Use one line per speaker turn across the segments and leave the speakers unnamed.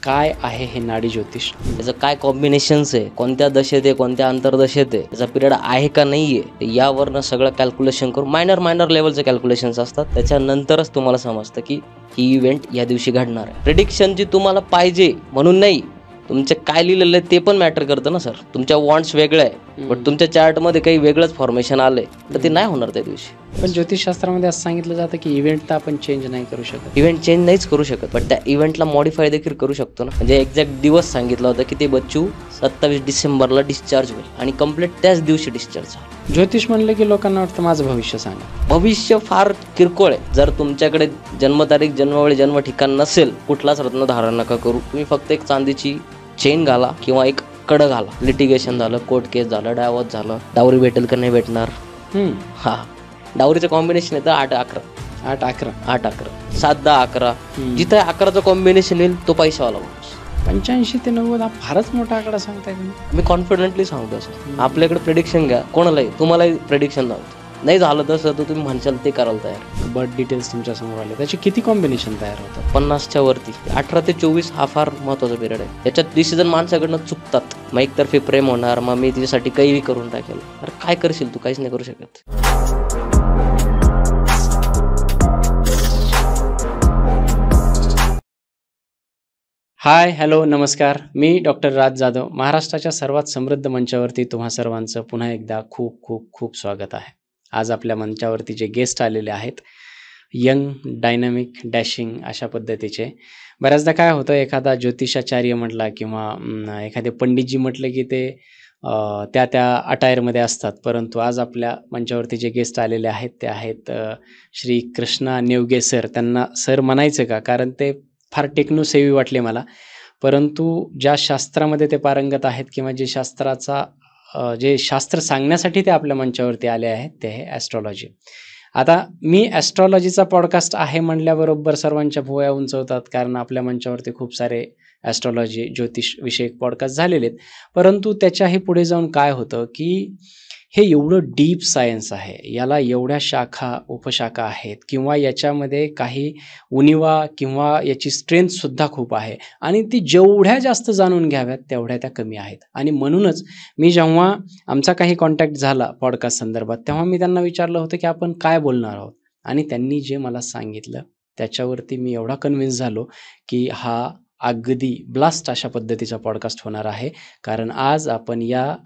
काय आहे हे नाडी ज्योतिष?
त्याचं काय कॉम्बिनेशन्स आहे, कोणत्या दशेत आहे, कोणत्या अंतर्दशेत आहे, त्याचा पिरियड आहे का नाही आहे, यावरनं सगळं कॅल्क्युलेशन करून मायनर लेवलचे कॅल्क्युलेशन्स असतात. त्याच्यानंतरच तुम्हाला समजतं की ही इव्हेंट या दिवशी घडणार आहे. प्रेडिक्शन जी तुम्हाला पाहिजे म्हणून नाही, तुमचे काय लिहिलेलं आहे ते पण मॅटर करतं ना सर. तुमच्या वॉन्ट्स वेगळं आहे, बट तुमच्या चार्टमध्ये काही वेगळंच फॉर्मेशन आलंय तर ते नाही होणार त्या दिवशी.
पण ज्योतिषशास्त्रामध्ये असं सांगितलं जातं की इव्हेंट तर आपण चेंज नाही करू शकत.
इव्हेंट चेंज नाहीच करू शकत, बट त्या इव्हेंटला मॉडिफाय देखील करू शकतो ना. म्हणजे एक्झॅक्ट दिवस सांगितला होता की ते बच्चू 27 डिसेंबरला डिस्चार्ज होईल आणि कम्प्लीट त्याच दिवशी डिस्चार्ज झाला.
ज्योतिष म्हणलं की लोकांना वाटतं माझं भविष्य सांगा.
भविष्य फार किरकोळ आहे. जर तुमच्याकडे जन्मतारीख, जन्मवेळी, जन्म ठिकाण नसेल, कुठलाच रत्न धारण नका करू. तुम्ही फक्त एक चांदीची चेन घाला किंवा एक कडं घाला. लिटिगेशन झालं, कोर्ट केस झालं, डायवॉर्स झालं, डावरी भेटेल का नाही भेटणार. हा, डावरीचं कॉम्बिनेशन येतं 8-11,
8-11,
8-11, 7-10-11. जिथे 11चं कॉम्बिनेशन येईल तो पैशावाला माणूस.
85 ते 90 हा फारच मोठा आकडा सांगताय तुम्ही.
मी कॉन्फिडेंटली सांगतो सर. आपल्याकडे प्रेडिक्शन घ्या, कोणालाही, तुम्हालाही प्रेडिक्शन नव्हतं, नाही झालं तसं तर तुम्ही म्हणशाल ते करायला तयार.
बर्थ डिटेल्स तुमच्या समोर आले, त्याचे किती कॉम्बिनेशन तयार होतात?
50च्या वरती. 18 ते 24 हा फार महत्त्वाचा पिरियड आहे. याच्यात डिसिजन माणसाकडनं चुकतात. मग एकतर्फी प्रेम होणार, मग मी तिच्यासाठी काही करून टाकेल. अरे काय करशील तू? काहीच नाही करू शकत.
हाय, हॅलो, नमस्कार. मी डॉक्टर राज जाधव. महाराष्ट्राच्या सर्वात समृद्ध मंचावरती तुम्हा सर्वांचं पुन्हा एकदा खूप खूप खूप स्वागत आहे. आज आपल्या मंचावरती जे गेस्ट आलेले आहेत, यंग, डायनॅमिक, डॅशिंग अशा पद्धतीचे. बऱ्याचदा काय होतं, एखादा ज्योतिषाचार्य म्हटला किंवा एखादे पंडितजी म्हटलं की ते त्या अटायरमध्ये असतात. परंतु आज आपल्या मंचावरती जे गेस्ट आलेले आहेत ते आहेत श्री कृष्णा नेवगे सर. त्यांना सर म्हणायचं का? कारण ते फार टेक्नोसेवी वाटले मला. परंतु ज्या शास्त्रामध्ये ते पारंगत आहेत किंवा जे शास्त्र सांगण्यासाठी ते आपल्या मंचावरती आले आहेत ते आहे ॲस्ट्रॉलॉजी. आता मी ॲस्ट्रॉलॉजीचा पॉडकास्ट आहे म्हणल्याबरोबर सर्वांच्या भुवया उंचवतात, कारण आपल्या मंचावरती खूप सारे ॲस्ट्रॉलॉजी, ज्योतिष विषयक पॉडकास्ट झालेले आहेत. परंतु त्याच्याही पुढे जाऊन काय होतं की हे एवढं डीप सायन्स आहे, याला एवढ्या शाखा, उपशाखा आहेत किंवा याच्यामध्ये काही उणिवा किंवा याची स्ट्रेंथसुद्धा खूप आहे आणि ती जेवढ्या जास्त जाणून घ्याव्यात तेवढ्या त्या कमी आहेत. आणि म्हणूनच मी जेव्हा आमचा काही कॉन्टॅक्ट झाला पॉडकास्ट संदर्भात, तेव्हा मी त्यांना विचारलं होतं की आपण काय बोलणार आहोत, आणि त्यांनी जे मला सांगितलं त्याच्यावरती मी एवढा कन्व्हिन्स झालो की हा अगदी ब्लास्ट अशा पद्धतीचा पॉडकास्ट होणार आहे. कारण आज आपण या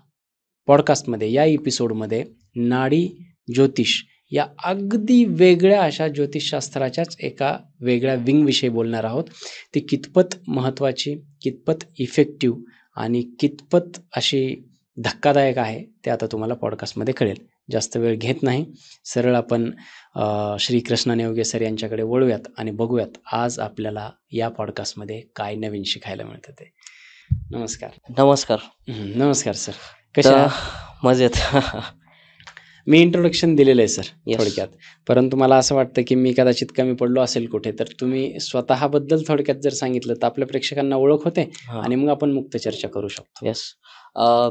पॉडकास्टमध्ये, या एपिसोडमध्ये नाडी ज्योतिष या अगदी वेगळ्या अशा ज्योतिषशास्त्राच्याच एका वेगळ्या विंगविषयी बोलणार आहोत. ती कितपत महत्त्वाची, कितपत इफेक्टिव्ह आणि कितपत अशी धक्कादायक आहे ते आता तुम्हाला पॉडकास्टमध्ये कळेल. जास्त वेळ घेत नाही, सरळ आपण श्री कृष्णा नेवगे सर यांच्याकडे वळूयात आणि बघूयात आज आपल्याला या पॉडकास्टमध्ये काय नवीन शिकायला मिळतं ते. नमस्कार.
नमस्कार.
नमस्कार सर. कशा?
मजेत.
मी इंट्रोडक्शन दिलेलं आहे सर थोडक्यात, परंतु मला असं वाटतं की मी कदाचित कमी पडलो असेल कुठे, तर तुम्ही स्वतःबद्दल थोडक्यात जर सांगितलं तर आपल्या प्रेक्षकांना ओळख होते आणि मग आपण मुक्त चर्चा करू शकतो.
येस,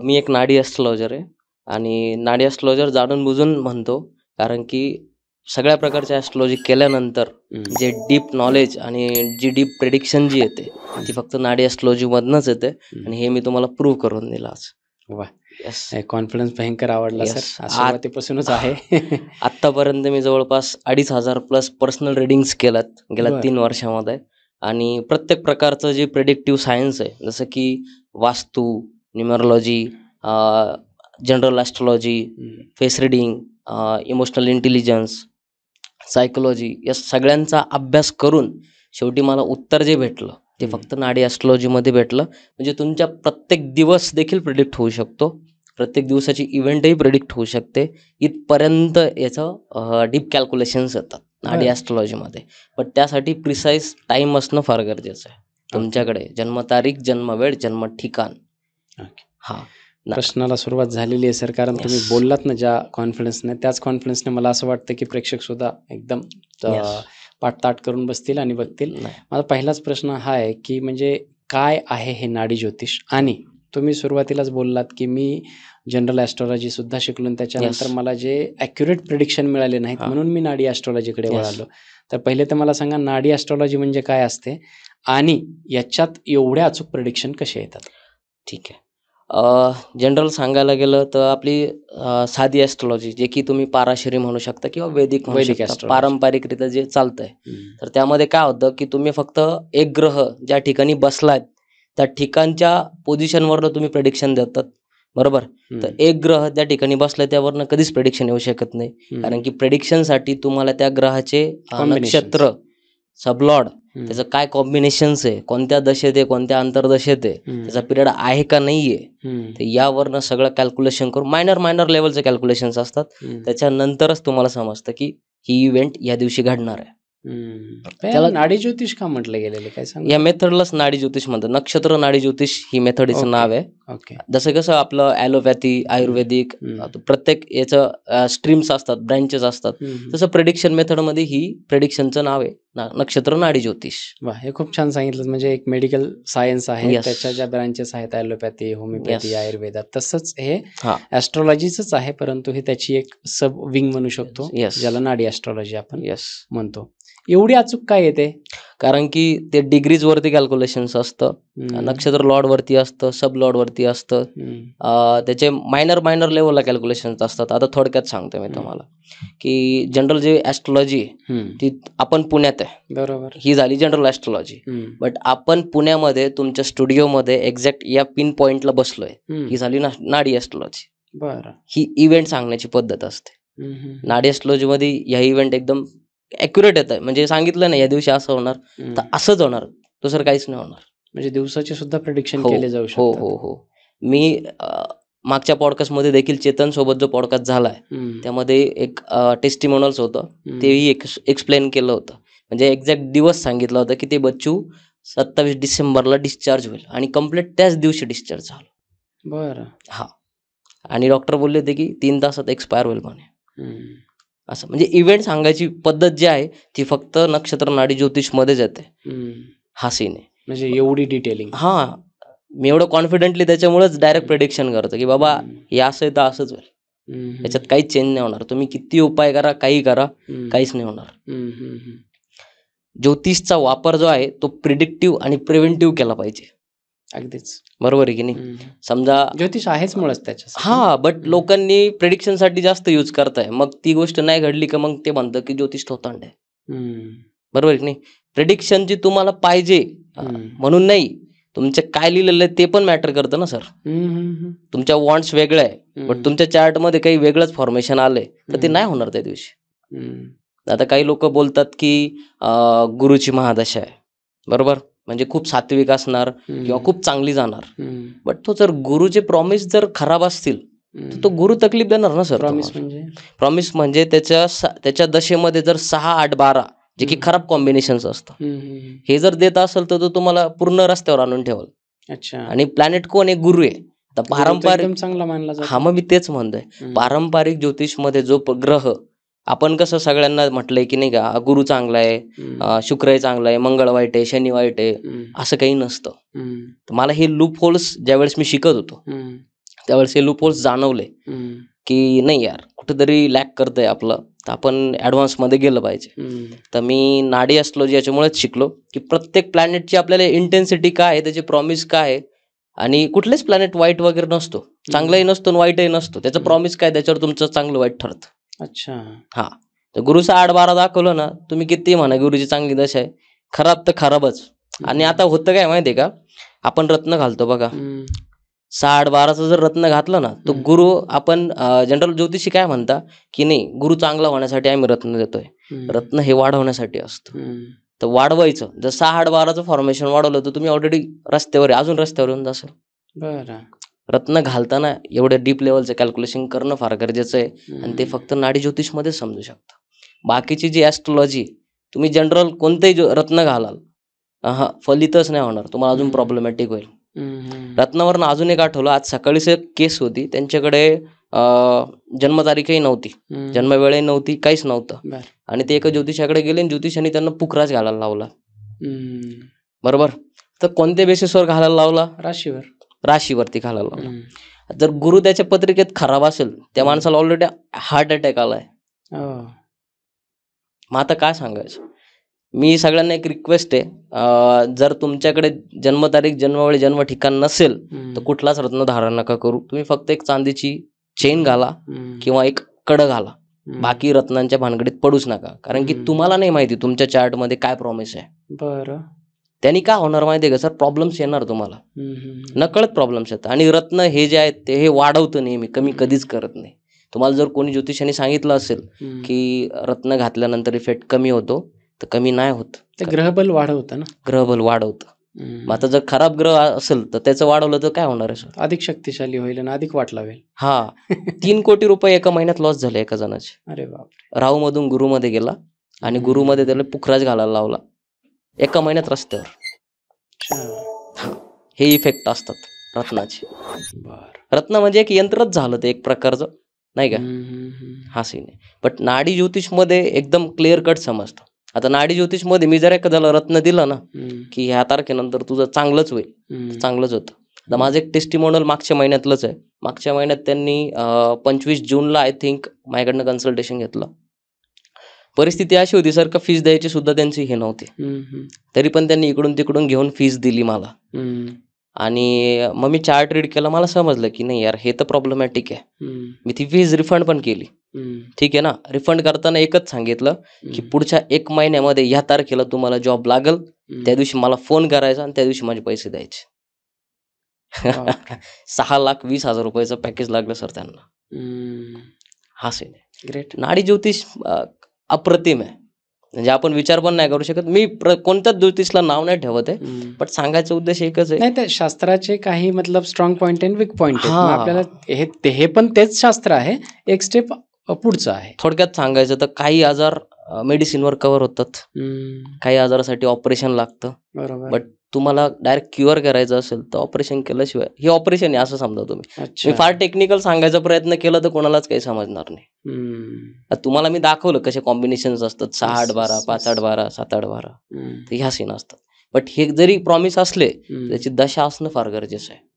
मी एक नाडी ॲस्ट्रॉलॉजर आहे आणि नाडी ॲस्ट्रॉलॉजर जाणून बुजून म्हणतो, कारण की सगळ्या प्रकारच्या ॲस्ट्रॉलॉजी केल्यानंतर जे डीप नॉलेज आणि जी डीप प्रेडिक्शन जी येते ती फक्त नाडी ॲस्ट्रॉलॉजीमधनंच येते आणि हे मी तुम्हाला प्रूव्ह करून दिलं आज.
वा, कॉन्फिडन्स भयंकर आवडला सर. सुरुवातीपासूनच आहे.
आतापर्यंत मी जवळपास 2,500+ पर्सनल रिडिंग्स केल्यात गेल्या 3 वर्षामध्ये, आणि प्रत्येक प्रकारचं जे प्रेडिक्टिव्ह सायन्स आहे, जसं की वास्तू, numerology, general astrology, face reading, emotional intelligence, psychology, या सगळ्यांचा अभ्यास करून शेवटी मला उत्तर जे भेटलं ते फक्त नाडी ॲस्ट्रॉलॉजीमध्ये भेटलं. म्हणजे तुमच्या प्रत्येक दिवस देखील प्रेडिक्ट होऊ शकतो, प्रत्येक दिवसाची इव्हेंटही प्रेडिक्ट होऊ शकते. इथपर्यंत याचं डीप कॅल्क्युलेशन्स येतात नाडी ॲस्ट्रॉलॉजीमध्ये. पण त्यासाठी प्रिसाईज टाईम असणं फार गरजेचं आहे. तुमच्याकडे जन्मतारीख, जन्मवेळ, जन्म ठिकाण.
हा, प्रश्नाला सुरुवात झालेली आहे सर, कारण तुम्ही बोललात ना ज्या कॉन्फिडन्सने, त्याच कॉन्फिडन्सने मला असं वाटतं की प्रेक्षक सुद्धा एकदम पाठताट करून बसतील आणि बघतील. माझा पहिलाच प्रश्न हा आहे की म्हणजे काय आहे हे नाडी ज्योतिष? आणि तुम्ही सुरुवातीलाच बोललात की मी जनरल ॲस्ट्रॉलॉजी सुद्धा शिकलो आणि त्याच्यानंतर मला जे ॲक्युरेट प्रिडिक्शन मिळाले नाहीत म्हणून मी नाडी ॲस्ट्रॉलॉजीकडे वळालो. तर पहिले तर मला सांगा, नाडी ॲस्ट्रॉलॉजी म्हणजे काय असते आणि याच्यात एवढ्या अचूक प्रेडिक्शन कसे येतात?
ठीक आहे. जनरल सांगायला गेलं तर आपली साधी ॲस्ट्रॉलॉजी, जे की तुम्ही पाराशरी म्हणू शकता किंवा वैदिक म्हणू
वैदिक
शकता,
astrology.
पारंपरिकरित्या जे चालतंय. तर त्यामध्ये काय होतं की तुम्ही फक्त एक ग्रह ज्या ठिकाणी बसलाय त्या ठिकाणच्या पोझिशनवरनं तुम्ही प्रेडिक्शन देतात, बरोबर. तर एक ग्रह त्या ठिकाणी बसलाय त्यावरनं कधीच प्रेडिक्शन येऊ शकत नाही, कारण की प्रेडिक्शनसाठी तुम्हाला त्या ग्रहाचे नक्षत्र, सबलॉर्ड, त्याचं काय कॉम्बिनेशन्स आहे, कोणत्या दशेत आहे, कोणत्या अंतर्दशेत आहे, त्याचा पिरियड आहे का नाहीये, तर यावरनं सगळं कॅल्क्युलेशन करून मायनर लेवलचे कॅल्क्युलेशन्स असतात. त्याच्यानंतरच तुम्हाला समजतं की ही इव्हेंट या दिवशी घडणार आहे.
त्याला नाडी ज्योतिष का म्हटलं गेलेलं, काय सांग?
या मेथडलाच नाडी ज्योतिष म्हणतात. नक्षत्र नाडी ज्योतिष ही मेथडचं
Okay.
नाव आहे.
ओके.
जसं कसं आपलं ॲलोपॅथी, आयुर्वेदिक, प्रत्येक याचं स्ट्रीम्स असतात, ब्रँचेस असतात, तसं प्रेडिक्शन मेथडमध्ये ही प्रेडिक्शनचं नाव आहे नक्षत्र नाडी ज्योतिष.
वा, हे खूप छान सांगितलं. म्हणजे एक मेडिकल सायन्स आहे,
Yes.
त्याच्या ज्या ब्रांचेस आहेत, ॲलोपॅथी, होमिओपॅथी,
Yes.
आयुर्वेदात, तसंच हे
हा.
ॲस्ट्रॉलॉजीच आहे, परंतु हे त्याची एक सब विंग म्हणू शकतो,
Yes.
ज्याला नाडी ॲस्ट्रॉलॉजी आपण
येस.
म्हणतो. एवढी अचूक काय येते?
कारण की ते डिग्रीज वरती कॅल्क्युलेशन्स असतं, नक्षत्र लॉर्ड वरती असतं, सब लॉर्ड वरती असतं, त्याचे मायनर लेवलला कॅल्क्युलेशन्स असतात. आता थोडक्यात सांगतो मी तुम्हाला की जनरल जे ॲस्ट्रॉलॉजी ती आपण पुण्यात आहे,
बरोबर,
ही झाली जनरल ॲस्ट्रॉलॉजी. बट आपण पुण्यामध्ये तुमच्या स्टुडिओमध्ये एक्झॅक्ट या पिन पॉइंटला बसलोय, ही झाली नाडी ॲस्ट्रॉलॉजी.
बरं.
ही इव्हेंट सांगण्याची पद्धत असते. नाडी ॲस्ट्रॉलॉजीमध्ये या इव्हेंट एकदम ॲक्युरेट येत आहे, म्हणजे सांगितलं नाही या दिवशी असं होणार तर असंच होणार, दुसरं काहीच नाही होणार.
म्हणजे दिवसाचे सुद्धा प्रेडिक्शन
हो,
केले जाऊ
हो
शकतात.
हो हो. मी मागच्या पॉडकास्टमध्ये देखील चेतन सोबत जो पॉडकास्ट झालाय त्यामध्ये एक टेस्टिमोनल्स होतं, तेही एक्सप्लेन केलं होतं. म्हणजे एक्झॅक्ट दिवस सांगितला होता की ते बच्चू 27 डिसेंबरला डिस्चार्ज होईल आणि कम्प्लीट त्याच दिवशी डिस्चार्ज झालं.
बरं.
हा. आणि डॉक्टर बोलले होते की 3 तासात एक्सपायर होईल म्हणे. असं म्हणजे इव्हेंट सांगायची पद्धत जी आहे ती फक्त नक्षत्र नाडी ज्योतिष मध्येच येते. हा सीन आहे.
म्हणजे एवढी डिटेलिंग.
हा, मी एवढं कॉन्फिडेंटली त्याच्यामुळेच डायरेक्ट प्रेडिक्शन करतो की बाबा हे असं आहे तर असंच होईल, याच्यात काहीच चेंज नाही होणार. तुम्ही किती उपाय करा, काही करा, काहीच नाही होणार. ज्योतिषचा वापर जो आहे तो प्रिडिक्टिव्ह आणि प्रिव्हेंटिव्ह केला पाहिजे.
अगदीच
बरोबर आहे की नाही. समजा
ज्योतिष आहेच मुळात त्याच्या.
हा, बट लोकांनी प्रेडिक्शन साठी जास्त यूज करताय, मग ती गोष्ट नाही घडली का मग ते म्हणतं की ज्योतिष थोतांड आहे. बरोबर आहे की नाही. प्रेडिक्शन जी तुम्हाला पाहिजे म्हणून नाही, तुमचे काय लिहिलेलं आहे ते पण मॅटर करतं ना सर. तुमच्या वॉन्ट्स वेगळं आहे, बट तुमच्या चार्ट मध्ये काही वेगळंच फॉर्मेशन आलंय तर ते नाही होणार त्या दिवशी. आता काही लोक बोलतात की गुरुची महादशा आहे, बरोबर, म्हणजे खूप सात्विक असणार किंवा खूप चांगली जाणार. बट तो जर गुरुचे प्रॉमिस जर खराब असतील तर तो गुरु तकलीफ देणार ना सर. प्रॉमिस म्हणजे त्याच्या दशेमध्ये जर 6, 8, 12 जे की खराब कॉम्बिनेशन्स असतं, हे जर देत असेल तर तो तुम्हाला पूर्ण रस्त्यावर आणून ठेवल.
अच्छा. आणि
प्लॅनेट कोण आहे? गुरु आहे. तर पारंपरिक
चांगला मानला जातो.
हा, मग मी तेच म्हणतोय, पारंपरिक ज्योतिष मध्ये जो ग्रह, आपण कसं सगळ्यांना म्हटलंय की नाही का गुरु चांगला आहे, शुक्र चांगला आहे, मंगळ वाईट आहे, शनी वाईट आहे, असं काही नसतं. तर मला हे लूप होल्स ज्यावेळेस मी शिकत होतो त्यावेळेस हे लूप होल्स जाणवले की नाही यार, कुठेतरी लॅक करतंय आपलं, तर आपण ऍडव्हान्स मध्ये गेलं पाहिजे. तर मी नाडी ॲस्ट्रॉलॉजी याच्यामुळेच शिकलो की प्रत्येक प्लॅनेटची आपल्याला इंटेन्सिटी काय आहे, त्याची प्रॉमिस काय आहे, आणि कुठलेच प्लॅनेट वाईट वगैरे नसतो, चांगलाही नसतो वाईटही नसतो, त्याचं प्रॉमिस काय त्याच्यावर तुमचं चांगलं वाईट ठरतं.
अच्छा.
हा, तर गुरुचा 8-12 दाखवलं ना, तुम्ही किती म्हणा गुरुची चांगली दशा आहे, खराब तर खराबच. आणि आता होतं काय माहितीये का, आपण रत्न घालतो बघा, 6-8-12चं जर रत्न घातलं ना, तो गुरु, आपण जनरल ज्योतिषी काय म्हणता की नाही गुरु चांगला होण्यासाठी आम्ही रत्न देतोय, रत्न हे वाढवण्यासाठी असतं. तर वाढवायचं, जर 6-8-12चं फॉर्मेशन वाढवलं तर तुम्ही ऑलरेडी रस्त्यावर आहे, अजून रस्त्यावर येऊन जासाल.
बरं.
रत्न घालताना एवढ्या डीप लेवलचं कॅल्क्युलेशन करणं फार गरजेचं आहे, आणि ते फक्त नाडी ज्योतिष मध्ये समजू शकता. बाकीची जी ॲस्ट्रॉलॉजी, तुम्ही जनरल कोणतेही रत्न घालाल, फलितच नाही होणार, तुम्हाला अजून प्रॉब्लेमॅटिक होईल. रत्नावरनं अजून एक आठवलं, आज सकाळीच एक केस होती, त्यांच्याकडे जन्मतारीखही नव्हती, जन्मवेळही नव्हती, काहीच नव्हतं, आणि ते एका ज्योतिषाकडे गेले आणि ज्योतिषाने त्यांना पुखराज घालायला लावला. बरोबर. तर कोणत्या बेसिसवर घालायला लावला? राशीवरती घालायला लावला. जर गुरु त्याच्या पत्रिकेत खराब असेल, त्या माणसाला ऑलरेडी हार्ट अटॅक आलाय. मग आता काय सांगायचं, मी सगळ्यांना एक रिक्वेस्ट आहे, जर तुमच्याकडे जन्मतारीख, जन्मवेळ, जन्म ठिकाण नसेल तर कुठलाच रत्न धारण नका करू. तुम्ही फक्त एक चांदीची चेन घाला किंवा एक कड घाला. बाकी रत्नांच्या भानगडीत पडूच नका, कारण की तुम्हाला नाही माहिती तुमच्या चार्टमध्ये काय प्रॉमिस आहे.
बरं.
त्यांनी काय होणार माहितीये का सर, प्रॉब्लेम्स येणार तुम्हाला, नकळत प्रॉब्लेम्स येतात. आणि रत्न हे जे आहेत ते हे वाढवतं नेहमी, कमी कधीच करत नाही. तुम्हाला जर कोणी ज्योतिषाने सांगितलं असेल की रत्न घातल्यानंतर इफेक्ट कमी होतो, तर कमी नाही होत.
ते ग्रहबल वाढवतं ना,
ग्रहबल वाढवतं. मग आता जर खराब ग्रह असेल तर त्याचं वाढवलं तर काय होणार आहे सर?
अधिक शक्तिशाली होईल आणि अधिक वाट लावेल.
हा 3 कोटी रुपये एका महिन्यात लॉस झाले एका जणाचे.
अरे बापरे.
राहू मधून गुरुमध्ये गेला आणि गुरुमध्ये त्याला पुखराज घालायला लावला एका महिन्यात रस्त्यावर. हे इफेक्ट असतात रत्नाचे. रत्न म्हणजे एक यंत्रच झालं ते एक प्रकारचं, नाही का? हा सीन आहे. बट नाडी ज्योतिष मध्ये एकदम क्लिअर कट समजतं. आता नाडी ज्योतिष मध्ये मी जर एखाद्याला रत्न दिलं ना की ह्या तारखेनंतर तुझं चांगलंच होईल, चांगलंच होतं. आता माझं एक टेस्टिमोनियल मागच्या महिन्यातलंच आहे. मागच्या महिन्यात त्यांनी 25 जूनला आय थिंक माझ्याकडनं कन्सल्टेशन घेतलं. परिस्थिती अशी होती सर का फीस द्यायची सुद्धा त्यांची हे नव्हती, तरी पण त्यांनी इकडून तिकडून घेऊन फीस दिली मला. आणि मग मी चार्ट रीड केला, मला समजलं की नाही यार हे तर प्रॉब्लेमॅटिक आहे. मी ती फीस रिफंड पण केली. ठीक आहे ना. रिफंड करताना एकच सांगितलं की पुढच्या 1 महिन्यामध्ये ह्या तारखेला तुम्हाला जॉब लागल, त्या दिवशी मला फोन करायचा आणि त्या दिवशी माझे पैसे द्यायचे. 6,20,000 रुपयाचं पॅकेज लागलं सर त्यांना. हा सीन आहे.
ग्रेट.
नाडी ज्योतिष अप्रतिम आहे, म्हणजे आपण विचार पण नाही करू शकत. मी कोणत्याच ज्योतिषला नाव नाही ठेवत आहे, पण सांगायचा उद्देश एकच आहे.
नाही, त्या शास्त्राचे काही मतलब स्ट्रॉंग पॉइंट आणि वीक पॉइंट आपल्याला हे पण तेच शास्त्र आहे, एक स्टेप पुढचं आहे.
थोडक्यात सांगायचं तर काही आजार मेडिसिनवर कव्हर होतात, काही आजारासाठी ऑपरेशन लागतं.
बरोबर.
बट तुम्हाला डायरेक्ट क्युअर करायचं असेल तर ऑपरेशन केल्याशिवाय, हे ऑपरेशन आहे असं समजा तुम्ही. मी फार टेक्निकल सांगायचा प्रयत्न केला तर कोणालाच काही समजणार नाही. तुम्हाला मी दाखवलं कसे कॉम्बिनेशन्स असतात, 6-8-12, 5-8-12, 7-8-12, तर ह्या सीन असतात. बट हे जरी प्रॉमिस असले त्याची दशा असणं फार गरजेचं आहे.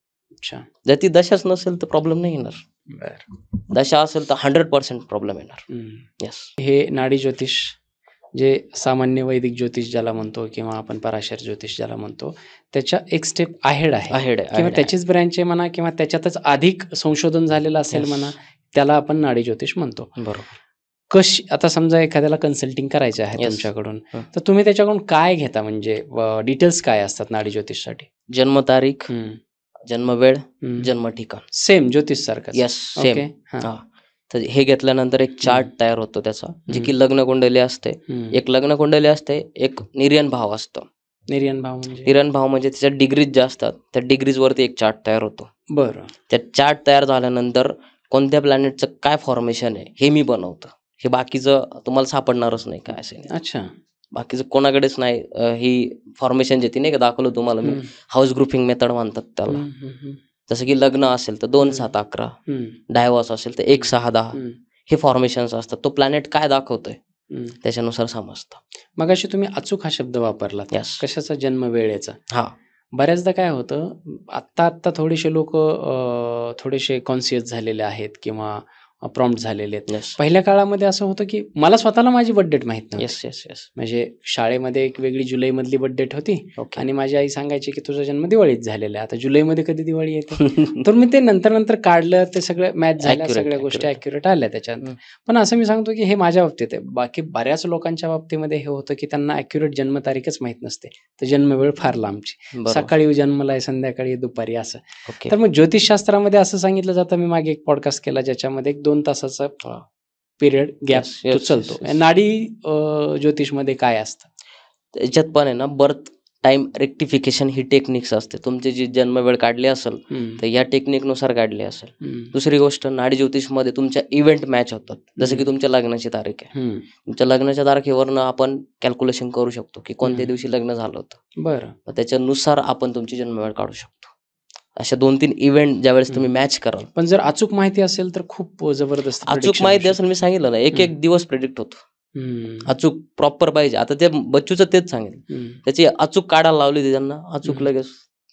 जर ती दशाच नसेल तर प्रॉब्लेम नाही येणार. दशा असेल तर 100% प्रॉब्लेम येणार. येस.
हे नाडी ज्योतिष जे सामान्य वैदिक ज्योतिष ज्याला म्हणतो किंवा आपण पराशर ज्योतिष ज्याला म्हणतो, त्याच्या एक स्टेप आहेड आहे किंवा त्याचीच ब्रँच आहे म्हणा, किंवा त्याच्यातच अधिक संशोधन झालेलं असेल म्हणा, त्याला आपण नाडी ज्योतिष म्हणतो.
बरोबर.
कशी, आता समजा एखाद्याला कन्सल्टिंग करायचे आहे तुमच्याकडून, तर तुम्ही त्याच्याकडून काय घेता, म्हणजे डिटेल्स काय असतात नाडी ज्योतिषसाठी?
जन्मतारीख, जन्मवेळ, जन्म ठिकाण,
सेम ज्योतिष सारखं.
Yes same. तर हे घेतल्यानंतर एक चार्ट तयार होतो त्याचा, जे की लग्न कुंडली असते. एक लग्न कुंडली असते, एक निर्यन भाव असतो.
निर्यन भाव म्हणजे
त्याच्या डिग्रीज ज्या असतात त्या डिग्रीज वरती एक चार्ट तयार होतो.
बरं.
त्या चार्ट तयार झाल्यानंतर कोणत्या प्लॅनेटचं काय फॉर्मेशन आहे हे मी बनवतो. हे बाकीचं तुम्हाला सापडणारच नाही काय असेल.
अच्छा.
बाकीचं कोणाकडेच नाही. ही फॉर्मेशन जे ती नाही का दाखवलं तुम्हाला मी, हाऊस ग्रुपिंग मेथड म्हणतात त्याला. जसं की लग्न असेल तर 2-7-11, डायव्हर्स असेल तर 1-6-10, हे फॉर्मेशन्स असतात. तो प्लॅनेट काय दाखवतोय त्याच्यानुसार समजतं.
मग अशी तुम्ही अचूक हा शब्द वापरला, कशाचा? जन्म वेळेचा.
हा.
बऱ्याचदा काय होतं, आत्ता थोडेसे लोक थोडेसे कॉन्शियस झालेले आहेत किंवा प्रॉम्प्ट झालेले आहेत. पहिल्या काळामध्ये असं होतं की मला स्वतःला माझी बर्थ डेट माहित नव्हती. म्हणजे शाळेमध्ये एक वेगळी जुलै मधली बर्थ डेट होती आणि माझी आई सांगायची की तुझा जन्म दिवाळीत झालेला आहे, आता जुलैमध्ये कधी दिवाळी येते. तर मी ते नंतर काढलं, ते सगळं मॅच झाल्या, सगळ्या गोष्टी ॲक्युरेट आल्या त्याच्यात. पण असं मी सांगतो की हे माझ्या बाबतीत आहे. बाकी बऱ्याच लोकांच्या बाबतीमध्ये हे होतं की त्यांना ॲक्युरेट जन्मतारीखच माहित नसते, तर जन्मवेळ फार लांबची, सकाळी जन्मलाय, संध्याकाळी, दुपारी, असं. तर मग ज्योतिषशास्त्रामध्ये असं सांगितलं जातं, मी मागे एक पॉडकास्ट केला ज्याच्यामध्ये 2 तासाचा पिरियड गॅप तो चालतो. नाडी ज्योतिषमध्ये काय असतं
त्याच्यात पण आहे ना, बर्थ टाइम रेक्टिफिकेशन ही टेक्निक्स असते. तुमची जी जन्मवेळ काढली असेल तर या टेक्निकनुसार काढली असेल. दुसरी गोष्ट, नाडी ज्योतिषमध्ये तुमच्या इव्हेंट मॅच होतात. जसं की तुमच्या लग्नाची तारीख आहे, तुमच्या लग्नाच्या तारखेवरनं आपण कॅल्क्युलेशन करू शकतो की कोणत्या दिवशी लग्न झालं होतं.
बरं.
त्याच्यानुसार आपण तुमची जन्मवेळ काढू शकतो. अशा 2-3 इव्हेंट ज्यावेळेस तुम्ही मॅच कराल.
पण जर अचूक माहिती असेल तर खूप जबरदस्त.
अचूक माहिती असेल, मी सांगितलं ना, एक दिवस प्रेडिक्ट होतो. अचूक प्रॉपर पाहिजे. आता ते बच्चूचं तेच सांगितलं, त्याची अचूक काढायला लावली होती त्यांना, अचूक लगेच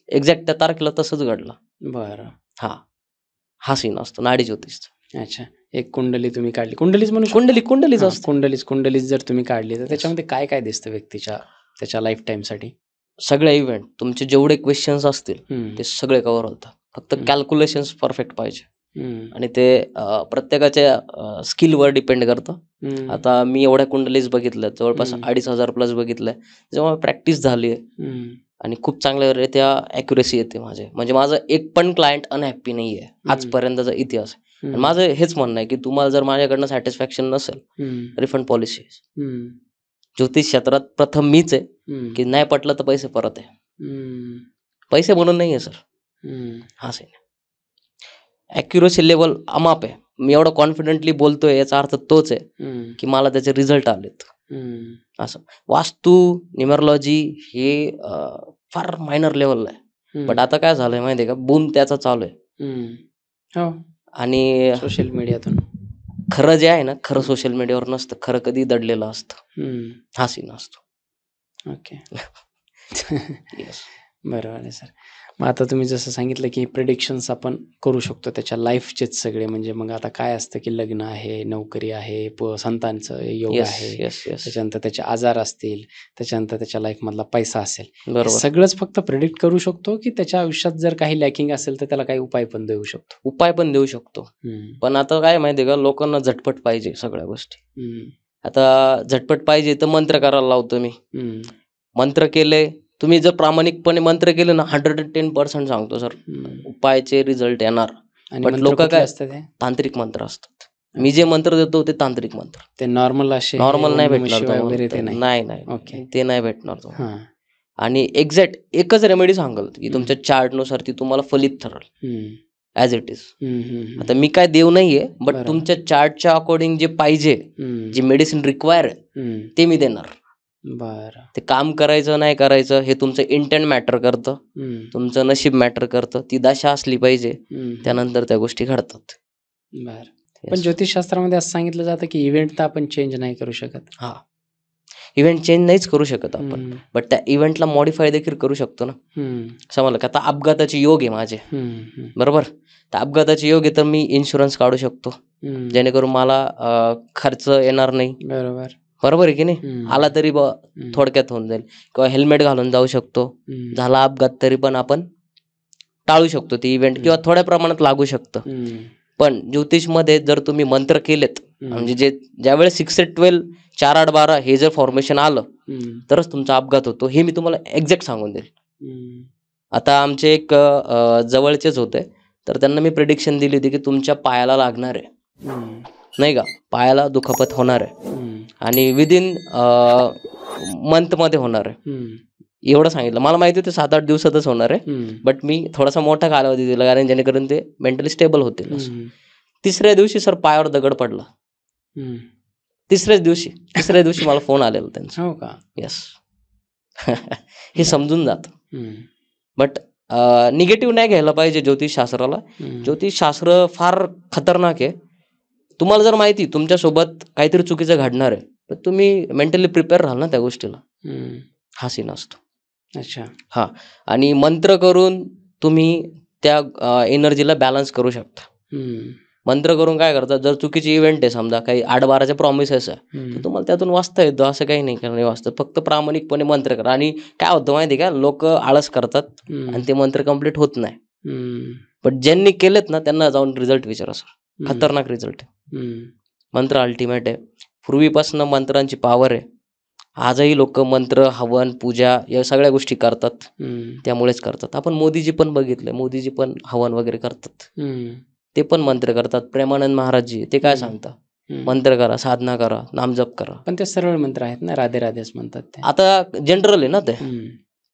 एक्झॅक्ट त्या तारखेला तसंच घडलं.
बरं.
हा सीन असतो नाडी ज्योतिषचा.
अच्छा. एक कुंडली तुम्ही काढली. कुंडलीच म्हणू शकतो?
कुंडलीच
हां,
असते.
कुंडलीच जर तुम्ही काढली तर त्याच्यामध्ये काय दिसतं व्यक्तीच्या त्याच्या लाईफ टाईमसाठी?
सगळे इव्हेंट तुमचे जेवढे क्वेश्चन्स असतील
हं,
ते सगळे कव्हर होतात. फक्त
हं.
कॅल्क्युलेशन्स परफेक्ट पाहिजे
हं,
आणि ते प्रत्येकाच्या स्किलवर डिपेंड करतं.
हं,
आता मी एवढ्या कुंडलीज बघितल्यात, जवळपास
हं.
2,500 प्लस बघितलंय. जेव्हा प्रॅक्टिस झाली आहे
हं,
आणि खूप चांगल्यारीत्या ॲक्युरेसी येते म्हणजे माझं एक पण क्लायंट अनहॅप्पी नाही आहे आजपर्यंतचा इतिहास. आणि
हं,
माझं हेच म्हणणं आहे की तुम्हाला जर माझ्याकडनं सॅटिस्फॅक्शन नसेल,
हं,
रिफंड पॉलिसी.
हं,
ज्योतिष क्षेत्रात प्रथम मीच आहे
हं,
की नाही पटलं तर पैसे परत आहे.
हं,
पैसे म्हणून नाही आहे सर,
हं,
हा सीन. ॲक्युरेसी लेवल अमाप आहे. मी एवढं कॉन्फिडेंटली बोलतोय याचा अर्थ तोच आहे
हं,
की मला त्याचे रिझल्ट आलेत.
हं,
असं वास्तू, न्यूमरोलॉजी हे फार मायनर लेवलला आहे.
हं,
बट आता काय झालंय माहिती आहे का, बूम त्याचा चालू आहे.
हं. हो,
आणि
सोशल मीडियातून.
खरं जे आहे ना, खरं सोशल मीडियावर नसतं. खरं कधी दडलेलं असतं.
हं,
हा सीन असतो.
ओके.
येस.
बरोबर आहे सर. मग आता तुम्ही जसं सांगितलं की प्रिडिक्शन्स आपण करू शकतो त्याच्या लाईफचेच सगळे, म्हणजे मग आता काय असतं की लग्न आहे, नोकरी आहे, संतांचं योग
येस,
आहे,
येस, येस.
त्याच्यानंतर त्याचे आजार असतील, त्याच्यानंतर त्याच्या लाईफमधला पैसा असेल. हे
बरोबर.
सगळंच फक्त प्रिडिक्ट करू शकतो की त्याच्या आयुष्यात जर काही लॅकिंग असेल तर त्याला काही उपाय पण देऊ शकतो?
उपाय पण देऊ शकतो.
हं,
पण आता काय माहिती आहे का, लोकांना झटपट पाहिजे सगळ्या गोष्टी.
हं,
आता झटपट पाहिजे तर मंत्र करायला लावतो मी.
हं,
मंत्र केले, तुम्ही जर प्रामाणिकपणे मंत्र केले ना, 110% सांगतो सर,
हं.
उपायाचे रिझल्ट येणार.
आणि
बट
मंत्र
लोक
कुठले
काय,
असतात हे?
तांत्रिक मंत्र असतात. मी जे मंत्र देतो ते तांत्रिक मंत्र.
ते नॉर्मल असे हे
नॉर्मल नाही
ओम नमः
भेटणार
शिवाय वगैरे ते
तुम्हाला.
नाही?
नाही
ओके.
ते नाही भेटणार तुम्हाला.
हां.
आणि एक्झॅक्ट एकच रेमेडी सांगाल की तुमच्या चार्टनुसार ती तुम्हाला फलित ठरेल
हं,
ॲज इट इज.
हं, हं,
आता मी काय देव नाहीये, बट
बरोबर.
तुमच्या चार्टच्या अकॉर्डिंग जे पाहिजे,
हं,
जे मेडिसिन रिक्वायर आहे
हं.
ते मी देणार.
बरं.
ते काम करायचं नाही करायचं हे तुमचं इंटेंट मॅटर करतं,
हं,
तुमचं नशीब मॅटर करतं. ती दशा असली पाहिजे,
हं.
त्यानंतर त्या गोष्टी घडतात.
बरं.
Yes.
पण ज्योतिषशास्त्रामध्ये असं सांगितलं जातं की इव्हेंट तर आपण चेंज नाही करू शकत.
हा, इव्हेंट चेंज नाहीच करू शकत आपण,
हं,
बट त्या इव्हेंटला मॉडिफाय देखील करू शकतो ना.
हं,
समजलं का, आता अपघाताचे योग आहे माझे,
हं, हं,
बरोबर. तर अपघाताचे योग आहे तर मी इन्शुरन्स काढू शकतो,
हं.
जेणेकरून मला खर्च येणार नाही.
बरोबर.
बरोबर आहे की नाही.
हं,
आला तरी
हं,
थोडक्यात होऊन जाईल. किंवा हेल्मेट घालून जाऊ शकतो.
हं,
झाला अपघात तरी पण आपण टाळू शकतो ते इव्हेंट,
हं.
किंवा थोड्या प्रमाणात लागू शकतं.
हं,
पण ज्योतिषमध्ये जर तुम्ही मंत्र केलेत,
हं,
म्हणजे ज्यावेळेस 6-8-12 4-8-12 हे जर फॉर्मेशन आलं
हं,
तरच तुमचा अपघात होतो. हे मी तुम्हाला एक्झॅक्ट सांगून देईल.
हं,
आता आमचे एक जवळचेच होते, तर त्यांना मी प्रिडिक्शन दिली होती की तुमच्या पायाला लागणार आहे,
हं,
नाही का, पायाला दुखापत होणार आहे
हं,
आणि विदिन मंथमध्ये होणार आहे.
हं,
एवढं सांगितलं. मला माहिती होतं 7-8 दिवसातच होणार आहे,
हं,
बट मी थोडासा मोठा कालावधी दिला, कारण जेणेकरून ते मेंटली स्टेबल होतील असं.
हं,
तिसऱ्या दिवशी सर पायावर दगड पडला.
हं.
तिसऱ्या दिवशी मला फोन आलेला त्यांचा.
हो का?
येस. हे समजून जातं.
हं,
बट निगेटिव्ह नाही घ्यायला पाहिजे ज्योतिषशास्त्राला.
हं,
ज्योतिषशास्त्र फार खतरनाक आहे. तुम्हाला जर माहिती तुमच्यासोबत काहीतरी चुकीचं घडणार आहे, तर तुम्ही मेंटली प्रिपेअर राहाल ना त्या गोष्टीला.
हं.
हा सीन असतो.
अच्छा.
हां. आणि मंत्र करून तुम्ही त्या एनर्जीला बॅलन्स करू शकता.
हं,
मंत्र करून काय करतात, जर चुकीची इव्हेंट आहे समजा, काही 8-12च्या प्रॉमिसेस आहे, तर
हं,
तुम्हाला त्यातून वाचता येतं. असं काही नाही नाही वाचतं. फक्त प्रामाणिकपणे मंत्र करा. आणि काय होतं माहिती आहे का, लोक आळस करतात
हं,
आणि ते मंत्र कंप्लीट होत नाही.
हं,
पण ज्यांनी केलेत ना त्यांना जाऊन रिझल्ट विचारा सर.
हं,
खतरनाक रिझल्ट आहे.
हं,
मंत्र अल्टिमेट आहे. पूर्वीपासून मंत्रांची पॉवर आहे. आजही लोक मंत्र, हवन, पूजा या सगळ्या गोष्टी करतात.
हं,
त्यामुळेच करतात. आपण मोदीजी पण बघितलं, मोदीजी पण हवन वगैरे करतात.
हं,
ते पण मंत्र करतात. प्रेमानंद महाराजजी ते काय
हं,
सांगतात,
हं.
मंत्र करा, साधना करा, नामजप करा.
पण ते सरळ मंत्र आहेत ना, राधे राधेच म्हणतात ते.
आता जनरल आहे ना ते.
हं,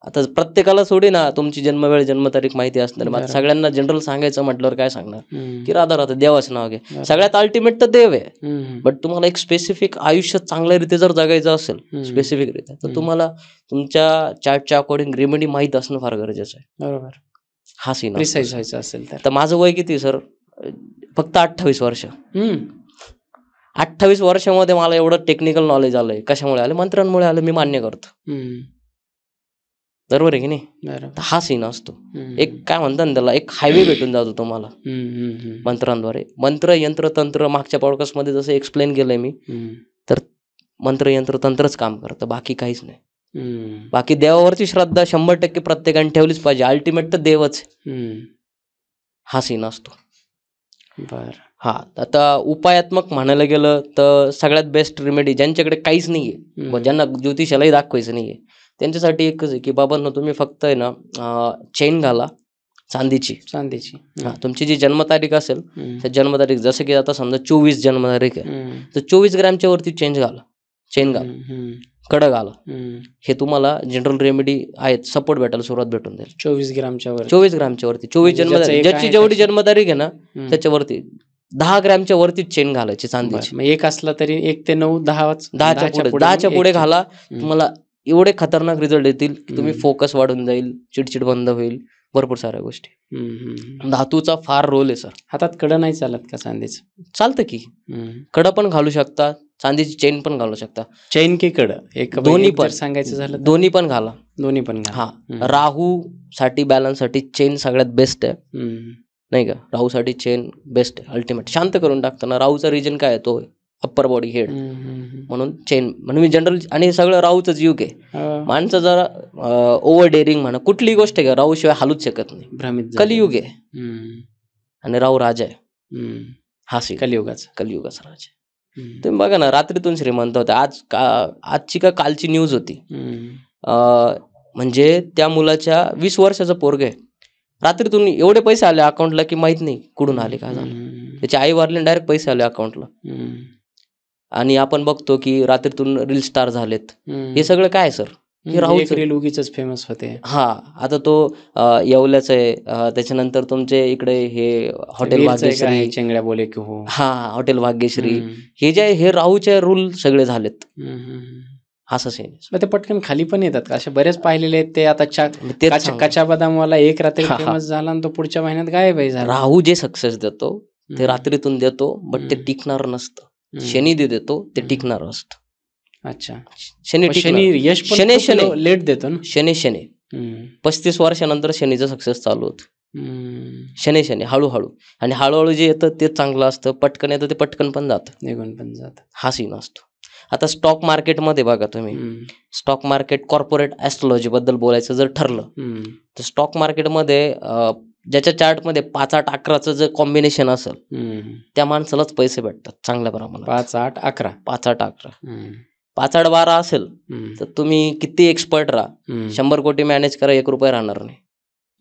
आता प्रत्येकाला सोडी ना तुमची जन्मवेळ जन्मतारीख माहिती असणार. मग आता
बरोबर.
सगळ्यांना जनरल सांगायचं म्हटल्यावर काय सांगणार,
हं,
की राधा राधा देवाचं नाव घे.
बरोबर.
सगळ्यात अल्टिमेट तर देव आहे.
हं,
बट तुम्हाला एक स्पेसिफिक आयुष्य चांगल्या रीते जर जगायचं असेल,
हं.
स्पेसिफिक रीते, तर
हं.
तुम्हाला तुमच्या चार्टच्या अकॉर्डिंग रेमेडी माहीत असणं फार गरजेचं आहे.
बरोबर.
हा सीन
प्रिसाईज
असतो.
व्हायचं असेल तर.
तर माझं वय किती सर, फक्त 28 वर्ष.
हं,
28 वर्षामध्ये मला एवढं टेक्निकल नॉलेज आलंय. कशामुळे आलं? मंत्रांमुळे आलं. मी मान्य करतो.
हं.
बरोबर आहे की नाही.
बरोबर.
तर हा सीन असतो. एक काय म्हणतात ना त्याला, एक हायवे भेटून जातो तुम्हाला मंत्रांद्वारे. मंत्र यंत्र तंत्र मागच्या पॉडकास्ट मध्ये जसं एक्सप्लेन केलंय मी, तर मंत्र यंत्र तंत्रच काम करतं, बाकी काहीच नाही. बाकी देवावरची श्रद्धा 100% प्रत्येकाने ठेवलीच पाहिजे. अल्टिमेट तर देवच. हा सीन असतो.
बर.
हा, आता उपायात्मक म्हणायला गेलं तर सगळ्यात बेस्ट रेमेडी ज्यांच्याकडे काहीच नाहीये, ज्यांना ज्योतिषालाही दाखवायचं नाहीये, त्यांच्यासाठी एकच आहे की बाबांनो तुम्ही फक्त आहे ना चेन घाला चांदीची. हा, तुमची जी जन्मतारीख असेल त्या जन्मतारीख, जसं की आता समजा 24 जन्मतारीख आहे, तर 24 ग्रॅमच्या वरती चेन घाला, कडं घाला. हे तुम्हाला जनरल रेमेडी आहेत, सपोर्ट भेटायला सुरुवात भेटून जाईल. 24 ग्रॅमच्या वरती 24 जन्मतारीख, ज्याची जेवढी जन्मतारीख आहे ना त्याच्यावरती 10 ग्रॅमच्या वरती चेन घालायची चांदीची.
एक असला तरी 1 ते 9,
10च्या पुढे घाला. तुम्हाला एवढे खतरनाक रिझल्ट येतील की तुम्ही फोकस वाढून जाईल, चिडचिड बंद होईल, भरपूर साऱ्या गोष्टी. धातूचा फार रोल आहे सर.
हातात कडं नाही चालत का चांदीचं?
चालतं की, कडं पण घालू शकता, चांदीची चेन पण घालू शकता.
चेन की कडं? एक
दोन्ही पण
सांगायचं झालं,
दोन्ही पण घाला.
हा.
राहू साठी बॅलन्स साठी चेन सगळ्यात बेस्ट आहे, नाही का. राहू साठी चेन बेस्ट आहे, अल्टिमेट शांत करून टाकतं ना. राहूचा रिजन काय आहे, तो अप्पर बॉडी हेड, म्हणून चेन. म्हणून मी जनरल, आणि हे सगळं राहूचंच युग आहे. माणसं जरा ओव्हर डेअरिंग म्हणा, कुठलीही गोष्ट आहे, राहू शिवाय हालूच शकत नाही. कलियुग आहे आणि राहू राजा आहे. हा सी कलियुगाचा राजा आहे. तुम्ही बघा ना, रात्रीतून श्रीमंत होते. आजची का कालची न्यूज होती, म्हणजे त्या मुलाच्या 20 वर्षाचं पोरग आहे, रात्रीतून एवढे पैसे आले अकाउंटला की माहित नाही कुठून आले, काय झालं. त्याची आई वारली, डायरेक्ट पैसे आले अकाउंटला. आणि आपण बघतो की रात्रीतून रील स्टार झालेत. हे सगळं काय सर? हे राहूच
रील उगीच फेमस होते.
हा, आता तो येवल्याच आहे. त्याच्यानंतर तुमचे इकडे हे हॉटेल भाग्यश्री,
चेंगड्या बोले की हो,
हा हॉटेल भाग्यश्री, हे राहूचे रूल सगळे झालेत. असं सेम
ते पटकन खाली पण येतात. असे बरेच पाहिलेले आहेत. ते आता कच्चा बदामवाला एक रात्री फेमस झाला आणि तो पुढच्या महिन्यात गायब आहे.
राहू जे सक्सेस देतो ते रात्रीतून देतो, बट ते टिकणार नसतं. शनी देतो ते टिकणार असतं.
अच्छा,
शनी
यश लेट देतो ना.
शनी 35 वर्षानंतर शनीचं सक्सेस चालू होतं. शनी हळूहळू, आणि हळूहळू जे येतं ते चांगलं असतं. पटकन येतं ते पटकन पण जातं,
निघून पण जातं.
हा सीन असतो. आता स्टॉक मार्केटमध्ये बघा तुम्ही, स्टॉक मार्केट कॉर्पोरेट ॲस्ट्रॉलॉजी बद्दल बोलायचं जर ठरलं तर स्टॉक मार्केटमध्ये ज्याच्या चार्टमध्ये 5, 8, 11चं जर कॉम्बिनेशन असेल त्या माणसालाच पैसे भेटतात चांगल्या प्रमाणात.
5, 8, 11
5, 8, 11 5, 8, 12 असेल तर तुम्ही किती एक्सपर्ट राहा, 100 कोटी मॅनेज करा, 1 रुपया राहणार नाही.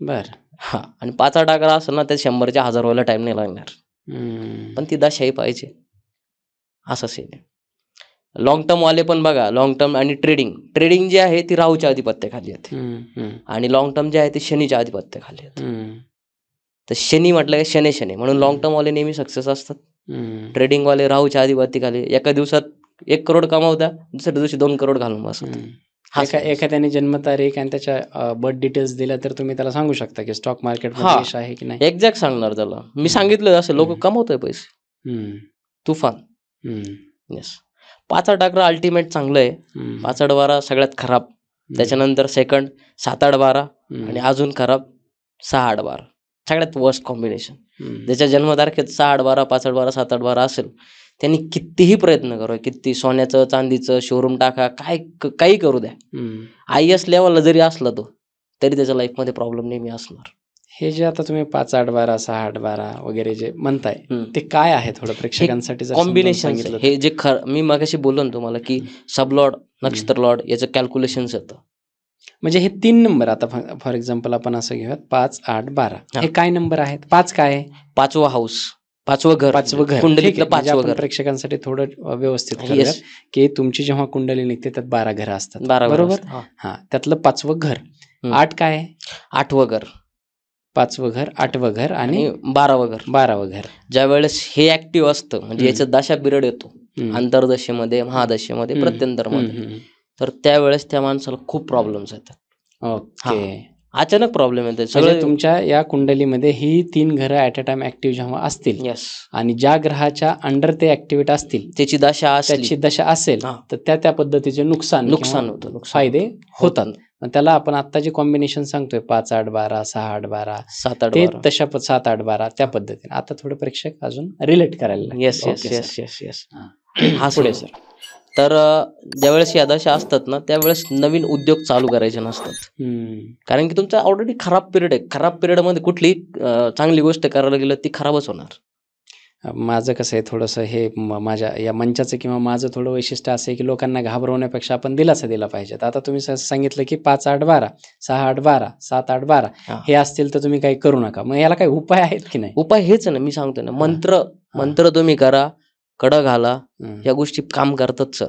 बर.
हा, आणि 5, 8, 11 असेल ना, त्या 100च्या 1000 व्हायला टाइम नाही लागणार. पण ती दशाही पाहिजे, असं सीन आहे. लॉंग टर्म वाले पण बघा, लॉंग टर्म आणि ट्रेडिंग जी आहे ती राहूच्या आधिपत्याखाली येते, आणि लॉंग टर्म जे आहे ते शनीच्या आधिपत्याखाली येते. तर शनी म्हटलं की शनी, म्हणून लॉंग टर्म वाले नेहमी सक्सेस असतात. ट्रेडिंग वाले राहूच्या आधिपत्याखाली एका दिवसात 1 करोड कमावता, दुसऱ्या दिवशी 2 करोड घालून बसतात.
एखाद्याने जन्मतारीख आणि त्याच्या बर्थ डिटेल्स दिल्या तर तुम्ही त्याला सांगू शकता की स्टॉक मार्केट यश आहे की नाही.
एक्झॅक्ट सांगणार त्याला. मी सांगितलं असं, लोक कमवतोय पैसे तुफान. येस, 5, 8, 11 अल्टिमेट चांगलं आहे. 5, 8, 12 सगळ्यात खराब. त्याच्यानंतर सेकंड 7, 8, 12 आणि अजून खराब 6, 8, 12 सगळ्यात वर्स्ट कॉम्बिनेशन. ज्याच्या जन्मतारखेत 6, 8, 12 5, 8, 12 7, 8, 12 असेल, त्यांनी कितीही प्रयत्न करू, किती सोन्याचं चांदीचं शोरूम टाका, काही करू द्या, IAS लेवलला जरी असला तो, तरी त्याच्या लाईफमध्ये प्रॉब्लेम नेहमी असणार.
हे जे आता तुम्ही 5, 8, 12 6, 8, 12 वगैरे जे म्हणताय ते काय आहे, थोडं प्रेक्षकांसाठी
कॉम्बिनेशन. हे जे मी मगाशी बोललो ना तुम्हाला की सबलॉर्ड, नक्षत्र लॉर्ड याचं कॅल्क्युलेशन येतं.
म्हणजे हे 3 नंबर, आता फॉर एक्झाम्पल आपण असं घेऊयात 5, 8, 12 हे काय नंबर आहेत? 5 काय आहे?
5वं हाऊस, 5वं घर, कुंडलीतलं 5वं घर.
प्रेक्षकांसाठी थोडं व्यवस्थित करूयात की तुमची जेव्हा कुंडली निघते त्यात 12 घरं असतात, बरोबर. हा, त्यातलं 5वं घर. 8 काय आहे?
8वं घर,
5वं घर, 8वं घर आणि
12वं घर. ज्या वेळेस हे ऍक्टिव्ह असतं, म्हणजे याचा दशा पिरियड येतो, अंतर्दशेमध्ये, महादशेमध्ये, प्रत्यंतरमध्ये, तर त्यावेळेस त्या माणसाला खूप प्रॉब्लेम्स येतात.
ओके.
अचानक प्रॉब्लेम येते
म्हणजे
सगळं.
तुमच्या या कुंडलीमध्ये ही 3 घरं ॲट अ टाइम ऍक्टिव्ह जेव्हा असतील
येस,
आणि ज्या ग्रहाच्या अंडर ते ऍक्टिव्हेट असतील
त्याची दशा असली
त्याची दशा असेल
हा.
तर त्या पद्धतीचे नुकसान
नुकसान
किंवा
होतं, नुकसान
फायदे होतात.
होतं.
मग त्याला आपण आता जे कॉम्बिनेशन सांगतोय 5-8-12 6-8-12
7-8
ते
12.
तशा 7-8-12 त्या पद्धतीने आता थोडे प्रेक्षक अजून रिलेट करायला लागतील.
Yes yes
Okay,
yes
sir.
Yes yes.
हा, पुढे सर.
तर ज्यावेळेस या दशा असतात ना त्यावेळेस नवीन उद्योग चालू करायचे नसतात. कारण की तुमचा ऑलरेडी खराब पिरियड आहे. खराब पिरियडमध्ये कुठली चांगली गोष्ट करायला गेलं ती खराबच होणार.
माझं कसं आहे थोडंसं हे माझ्या या मंचाचं किंवा माझं थोडं वैशिष्ट्य असं आहे की लोकांना घाबरवण्यापेक्षा आपण दिलासा दिला पाहिजे. आता तुम्ही सांगितलं की 5-8-12 6-8-12 7-8-12
हा.
हे असतील तर तुम्ही काही करू नका. मग याला काही उपाय आहेत की नाही?
उपाय हेच ना, मी सांगतोय ना,
हा.
मंत्र तुम्ही करा, कडं घाला,
हं.
या गोष्टी काम करतात सर.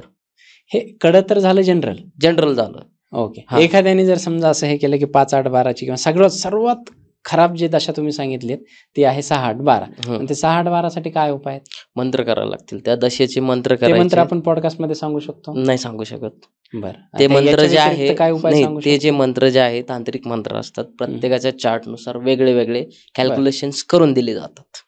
हे कडं तर झालं
जनरल झालं.
ओके.
हा.
एखाद्याने जर समजा असं हे केलं की 5-8-12ची किंवा सर्वात खराब जे दशा तुम्ही सांगितलीत ती आहे 6-8-12 आणि ते 6-8-12 साठी काय उपाय आहेत?
मंत्र करायला लागतील. त्या दशेचे मंत्र
ते मंत्र
करायचे.
आपण पॉडकास्ट मध्ये सांगू शकतो?
नाही सांगू शकत.
बरं.
ते मंत्र जे आहे
काय उपाय
नाही,
सांगू
ते जे
शकतो?
मंत्र जे आहे तांत्रिक मंत्र असतात. प्रत्येकाच्या चार्टनुसार वेगळे वेगळे कॅल्क्युलेशन्स करून दिले जातात.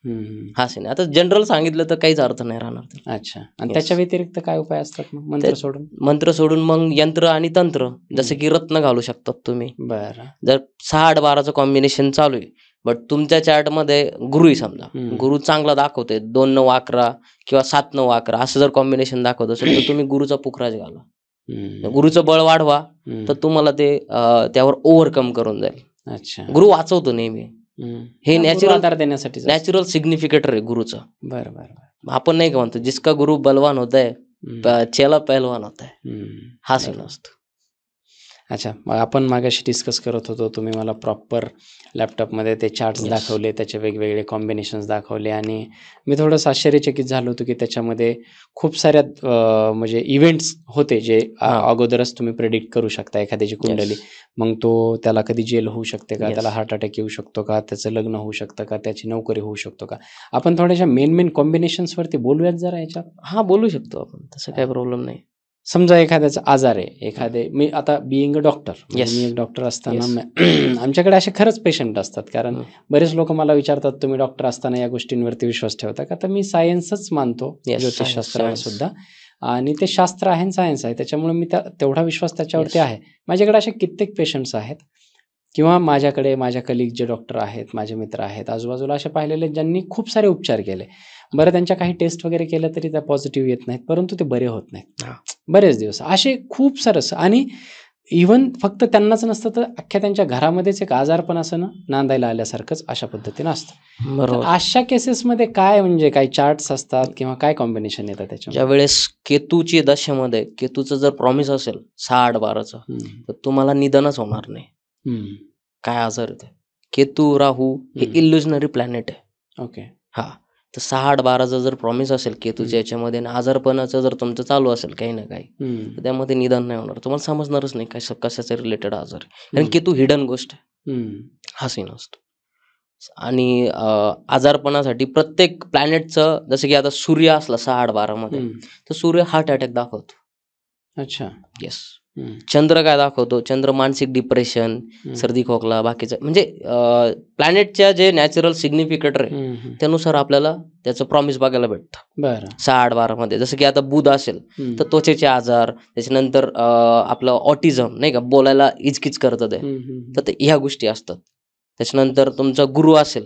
हा सीन. आता जनरल सांगितलं तर काहीच अर्थ नाही राहणार.
अच्छा. आणि
Yes.
त्याच्या व्यतिरिक्त काय उपाय असतात मग मंत्र सोडून?
मंत्र सोडून मग यंत्र आणि तंत्र, जसं की रत्न घालू शकतात तुम्ही.
बरं.
जर 6-8-12चं कॉम्बिनेशन चालू आहे बट तुमच्या चार्ट मध्ये गुरु आहे समजा, गुरु चांगला दाखवतोय 2-9-11 किंवा 7-9-11 असं जर कॉम्बिनेशन दाखवत असेल तर तुम्ही गुरुचा पुखराज घाला. गुरुचं बळ वाढवा तर तुम्हाला ते त्यावर ओव्हरकम करून जाईल.
अच्छा.
गुरु वाचवतो नेहमी. हे नॅचरल
आधार देण्यासाठी.
नॅचरल सिग्निफिकेटर आहे गुरुचं.
बरं बरं.
आपण नाही का म्हणतो जिसका गुरु बलवान होता है चेला पहलवान होता है. हा सीन असतो.
अच्छा. मग आपण मागाशी डिस्कस करत होतो, तुम्ही मला प्रॉपर लॅपटॉपमध्ये ते चार्ट्स
Yes.
दाखवले, त्याचे वेगवेगळे कॉम्बिनेशन्स दाखवले आणि मी थोडंसं आश्चर्यचकित झालो होतो की त्याच्यामध्ये खूप साऱ्या म्हणजे इव्हेंट्स होते जे अगोदरच तुम्ही प्रेडिक्ट करू शकता एखाद्याची कुंडली. मग त्याला कधी जेल होऊ शकते का,
Yes.
त्याला हार्ट अटॅक येऊ शकतो का, त्याचं लग्न होऊ शकतं का, त्याची नोकरी होऊ शकतो का. आपण थोड्याशा मेन कॉम्बिनेशन्स वरती बोलूयात जरा याच्यात.
हा, बोलू शकतो आपण, तसं काही प्रॉब्लेम नाही.
समजा एखाद्याचा आजार आहे, मी आता बिईंग अ डॉक्टर,
Yes.
मी एक डॉक्टर असताना
Yes.
आमच्याकडे असे खरंच पेशंट असतात. कारण बरेच लोक मला विचारतात, तुम्ही डॉक्टर असताना या गोष्टींवरती विश्वास ठेवता का? तर मी सायन्सच मानतो,
Yes,
ज्योतिषशास्त्राला
science.
सुद्धा. आणि ते शास्त्र आहे, सायन्स आहे, त्याच्यामुळे मी तेवढा विश्वास त्याच्यावरती आहे. माझ्याकडे असे कित्येक पेशंट्स आहेत किंवा माझ्या कलिग जे डॉक्टर आहेत, माझे मित्र आहेत आजूबाजूला असे पाहिलेले ज्यांनी खूप सारे उपचार केले. बरं, त्यांच्या काही टेस्ट वगैरे केल्या तरी त्या पॉझिटिव्ह येत नाहीत, परंतु ते बरे होत नाहीत बरेच दिवस. असे खूप सारं. आणि इव्हन फक्त त्यांनाच नसतं तर अख्ख्या त्यांच्या घरामध्येच एक आजार पण असं नांदायला आल्यासारखंच अशा पद्धतीनं असतं.
बरोबर.
अशा केसेसमध्ये काय म्हणजे काही चार्ट्स असतात किंवा काय कॉम्बिनेशन येतं त्याच्या?
ज्या वेळेस केतूची दशेमध्ये केतूचं जर प्रॉमिस असेल 6-8-12चं तर तुम्हाला निधनच होणार नाही. काय आजार आहे? केतू राहू हे इल्युजनरी प्लॅनेट आहे.
ओके.
हा, तर 6-8-12चं जर प्रॉमिस असेल केतूच्या याच्यामध्ये आणि आजारपणाचं जर तुमचं चालू असेल काही ना काही तर त्यामध्ये निधन नाही होणार. तुम्हाला समजणारच नाही कशाचा रिलेटेड आजार आहे. कारण केतू हिडन गोष्ट आहे. हा सीन असतो. आणि आजारपणासाठी प्रत्येक प्लॅनेटचं, जसं की आता सूर्य असला 6-8-12 मध्ये तर सूर्य हार्ट अटॅक दाखवतो.
अच्छा.
येस. चंद्र काय दाखवतो? चंद्र मानसिक डिप्रेशन, सर्दी खोकला, बाकीचं म्हणजे प्लॅनेटच्या जे नॅचरल सिग्निफिकेटर आहे त्यानुसार आपल्याला त्याचं प्रॉमिस बघायला भेटतं.
बरं.
6-8-12 मध्ये. जसं की आता बुध असेल तर त्वचेचे आजार, त्याच्यानंतर आपलं ऑटिझम नाही का, बोलायला इचकिच करतं ते, तर ह्या गोष्टी असतात. त्याच्यानंतर तुमचा गुरु असेल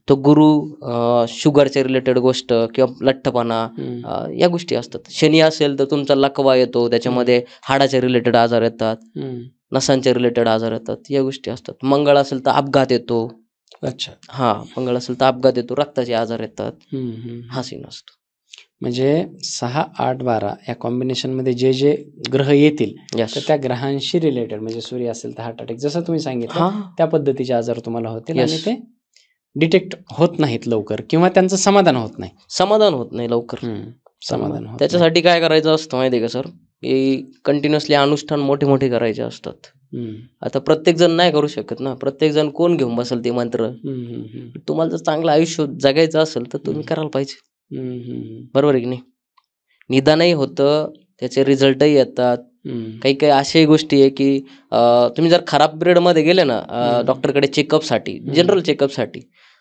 तो गुरु शुगरच्या रिलेटेड गोष्ट किंवा लठ्ठपणा या गोष्टी असतात. शनी असेल तर तुमचा लकवा येतो, त्याच्यामध्ये हाडाच्या रिलेटेड आजार येतात, नसांच्या रिलेटेड आजार येतात, या गोष्टी असतात. मंगळ असेल तर अपघात येतो.
अच्छा.
हा, मंगळ असेल तर अपघात येतो, रक्ताचे आजार येतात. हा सीन असतो.
म्हणजे 6-8-12 या कॉम्बिनेशन मध्ये जे ग्रह येतील तर त्या ग्रहांशी रिलेटेड, म्हणजे सूर्य असेल तर हार्ट अटॅक, जसं तुम्ही सांगितलं त्या पद्धतीचे आजार तुम्हाला होतील आणि ते डिटेक्ट होत नाहीत लवकर किंवा त्यांचं समाधान होत नाही लवकर. समाधान होत.
त्याच्यासाठी काय करायचं असतं माहिती आहे का सर? की कंटिन्युअसली अनुष्ठान मोठे करायचे असतात. आता प्रत्येक जण नाही करू शकत ना. प्रत्येक जण कोण घेऊन बसेल ते मंत्र? तुम्हाला जर चांगलं आयुष्य जगायचं असेल तर तुम्ही करायला पाहिजे. बरोबर आहे की नाही? निदानही होतं, त्याचे रिझल्टही येतात, काही काही अशाही गोष्टी आहे की तुम्ही जर खराब पिरियड मध्ये गेले ना डॉक्टरकडे चेकअपसाठी, जनरल चेकअपसाठी,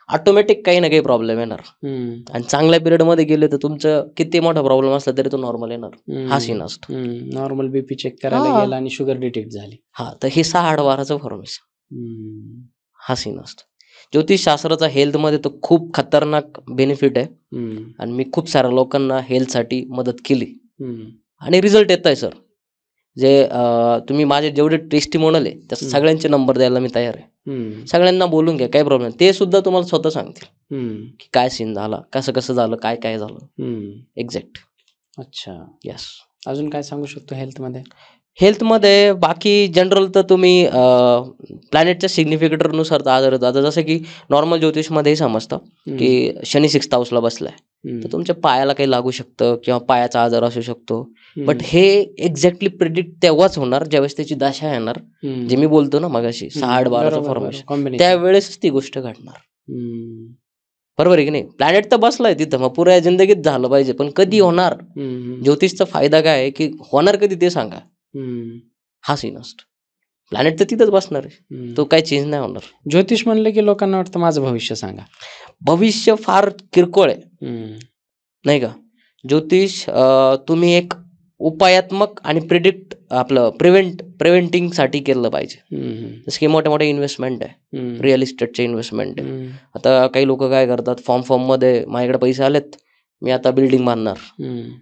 ऑटोमॅटिक काही ना काही प्रॉब्लेम येणार. आणि चांगल्या पिरियड मध्ये गेले तर तुमचं किती मोठा प्रॉब्लेम असला तरी तो नॉर्मल येणार. हा सीन असतो.
नॉर्मल बीपी चेक करायला गेला आणि शुगर डिटेक्ट झाली.
हा, तर हे 6-8-12चं फॉर्मेशन. हा सीन असतो. ज्योतिषशास्त्राचा हेल्थमध्ये तर खूप खतरनाक बेनिफिट आहे. आणि मी खूप साऱ्या लोकांना हेल्थसाठी मदत केली आणि रिझल्ट येत आहे सर. जे तुम्ही माझे जेवढे टेस्टिमोनियल आहे त्या सगळ्यांचे नंबर द्यायला मी तयार आहे. सगळ्यांना बोलून घ्या, काही प्रॉब्लेम. ते सुद्धा तुम्हाला स्वतः सांगतील की काय सीन झाला, कसं कसं झालं, काय काय झालं एक्झॅक्ट. अच्छा, यस. अजून काय सांगू शकतो हेल्थमध्ये? हेल्थमध्ये बाकी जनरल तर तुम्ही प्लॅनेटच्या सिग्निफिकेटरनुसार आधारित. आता जसं की नॉर्मल ज्योतिषमध्ये समजतं की शनी 6th हाऊसला बसलाय तर तुमच्या पायाला काही लागू शकतं किंवा पायाचा आजार असू शकतो. बट हे एक्झॅक्टली प्रिडिक्ट तेव्हाच होणार ज्यावेळेस त्याची दशा येणार, जे मी बोलतो ना मगाशी 6-8-12चं फॉर्मेशन, त्यावेळेस ती गोष्ट घडणार. बरोबर आहे की नाही? प्लॅनेट तर बसलाय तिथं, मग पुऱ्या जिंदगीत झालं पाहिजे, पण कधी होणार? ज्योतिषचा फायदा काय आहे की होणार कधी ते सांगा. हा सीन असतो. प्लॅनेट तर तिथंच बसणार आहे, तो काही चेंज नाही होणार. ज्योतिष म्हणलं की लोकांना वाटतं माझं भविष्य सांगा. भविष्य फार किरकोळ आहे, नाही का? ज्योतिष तुम्ही एक उपायात्मक आणि प्रिव्हेंटिंग साठी केलं पाहिजे. जसं की मोठ्या मोठ्या इन्व्हेस्टमेंट आहे, रिअल इस्टेटचे इन्व्हेस्टमेंट आहे. आता काही लोक काय करतात, फॉर्म मध्ये माझ्याकडे पैसे आलेत, मी आता बिल्डिंग बांधणार,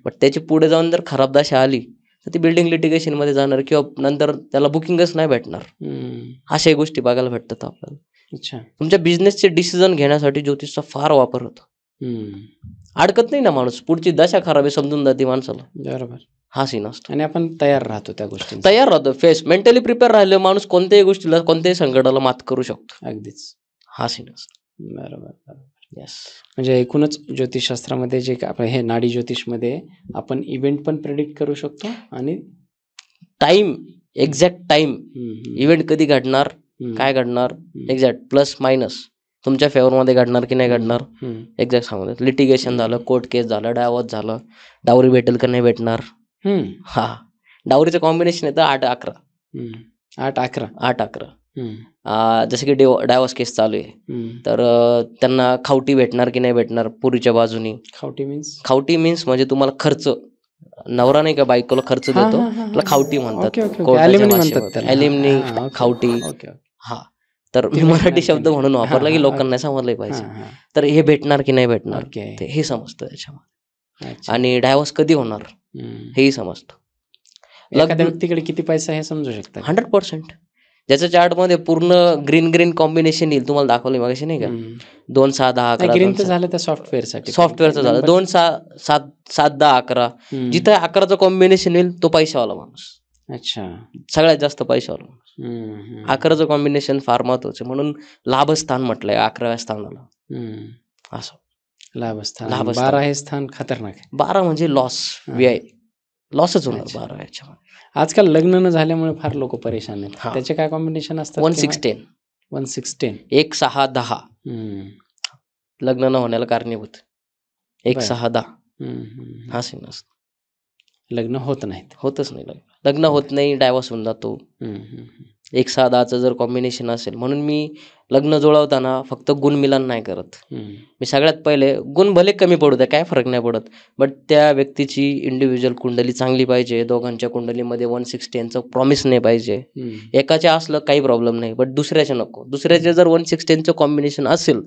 बट त्याची पुढे जाऊन जर खराब दशा आली तर ती बिल्डिंग लिटिगेशन मध्ये जाणार किंवा नंतर त्याला बुकिंगच नाही भेटणार. अशाही गोष्टी बघायला भेटतात आपल्याला. अच्छा, तुमच्या बिझनेसचे डिसिजन घेण्यासाठी ज्योतिषचा फार वापर होतो. अडकत नाही ना माणूस, पुढची दशा खराब आहे समजून जाते माणसाला. बरोबर. हा सीन असतो. आणि आपण तयार राहतो त्या गोष्टी, तयार राहतो. मेंटली प्रिपेअर राहिलं माणूस कोणत्याही गोष्टीला, कोणत्याही संकटाला मात करू शकतो. अगदीच. हा सीन असतो. बरोबर. यस. म्हणजे एकूणच ज्योतिषशास्त्रामध्ये जे आपण हे नाडी ज्योतिषमध्ये आपण इव्हेंट पण प्रेडिक्ट करू शकतो आणि टाइम, एक्झॅक्ट टाइम, इव्हेंट कधी घडणार, काय घडणार, एक्झॅक्ट प्लस मायनस तुमच्या फेवरमध्ये घडणार की नाही घडणार एक्झॅक्ट सांगू. लिटिगेशन झालं, कोर्ट केस झालं, डायव्होर्स झालं, डावरी भेटेल का नाही भेटणार. हा, डावरीचं कॉम्बिनेशन येतं 8-11. 8-11. जसं की डायव्होर्स केस चालू आहे तर त्यांना खावटी भेटणार की नाही भेटणार पुरीच्या बाजूनी. खावटी मीन्स म्हणजे तुम्हाला खर्च, नवरा नाही का बायकोला खर्च देतो त्याला खावटी म्हणतात. ॲलिमनी, खावटी. हा, तर मी मराठी शब्द म्हणून वापरला की लोकांना समजलं पाहिजे. तर हे भेटणार की नाही भेटणार हे समजतं त्याच्यामध्ये. आणि डायव्होर्स कधी होणार हेही समजतं. एखाद्या व्यक्तीकडे किती पैसा हे समजू शकतं 100%. ज्याच्या चार्टमध्ये पूर्ण ग्रीन कॉम्बिनेशन येईल, तुम्हाला दाखवलं मगाशी नाही का, 2, 6, 10, 11. ग्रीन तर झालं त्या सॉफ्टवेअरचं झालं. 2, 6, 7, 7, 10, 11. जिथं 11चं कॉम्बिनेशन येईल तो पैशावाला माणूस. अच्छा, सगळ्यात जास्त पैशावाला माणूस. 11चं कॉम्बिनेशन फार महत्वाचं, म्हणून लाभस्थान म्हटलंय 11व्या स्थानाला. असं लाभस्थान. 12 हे स्थान खतरनाक आहे. 12 म्हणजे लॉस, व्यय, लॉसच होणार 12 याच्यामध्ये. आजकाल लग्न न झाल्यामुळे फार लोक परेशान आहेत. त्याचे काय कॉम्बिनेशन असतात? 1610. 1610, 1, 6, 10 लग्न न होण्याला कारणीभूत. 1, 6, 10 हा सीन असतो. लग्न होत नाहीत, होतच नाही. लग्न होत नाही, डायव्होर्स होऊन जातो. 1, 6, 10चं जर कॉम्बिनेशन असेल, म्हणून मी लग्न जुळवताना फक्त गुणमिलन नाही करत. मी सगळ्यात पहिले, गुण भले कमी पडू द्या, काय फरक नाही पडत, बट त्या व्यक्तीची इंडिव्हिज्युअल कुंडली चांगली पाहिजे. दोघांच्या कुंडलीमध्ये 1610चं प्रॉमिस नाही पाहिजे. एकाच्या असलं काही प्रॉब्लेम नाही, बट दुसऱ्याचे नको. दुसऱ्याचे जर 1610चं कॉम्बिनेशन असेल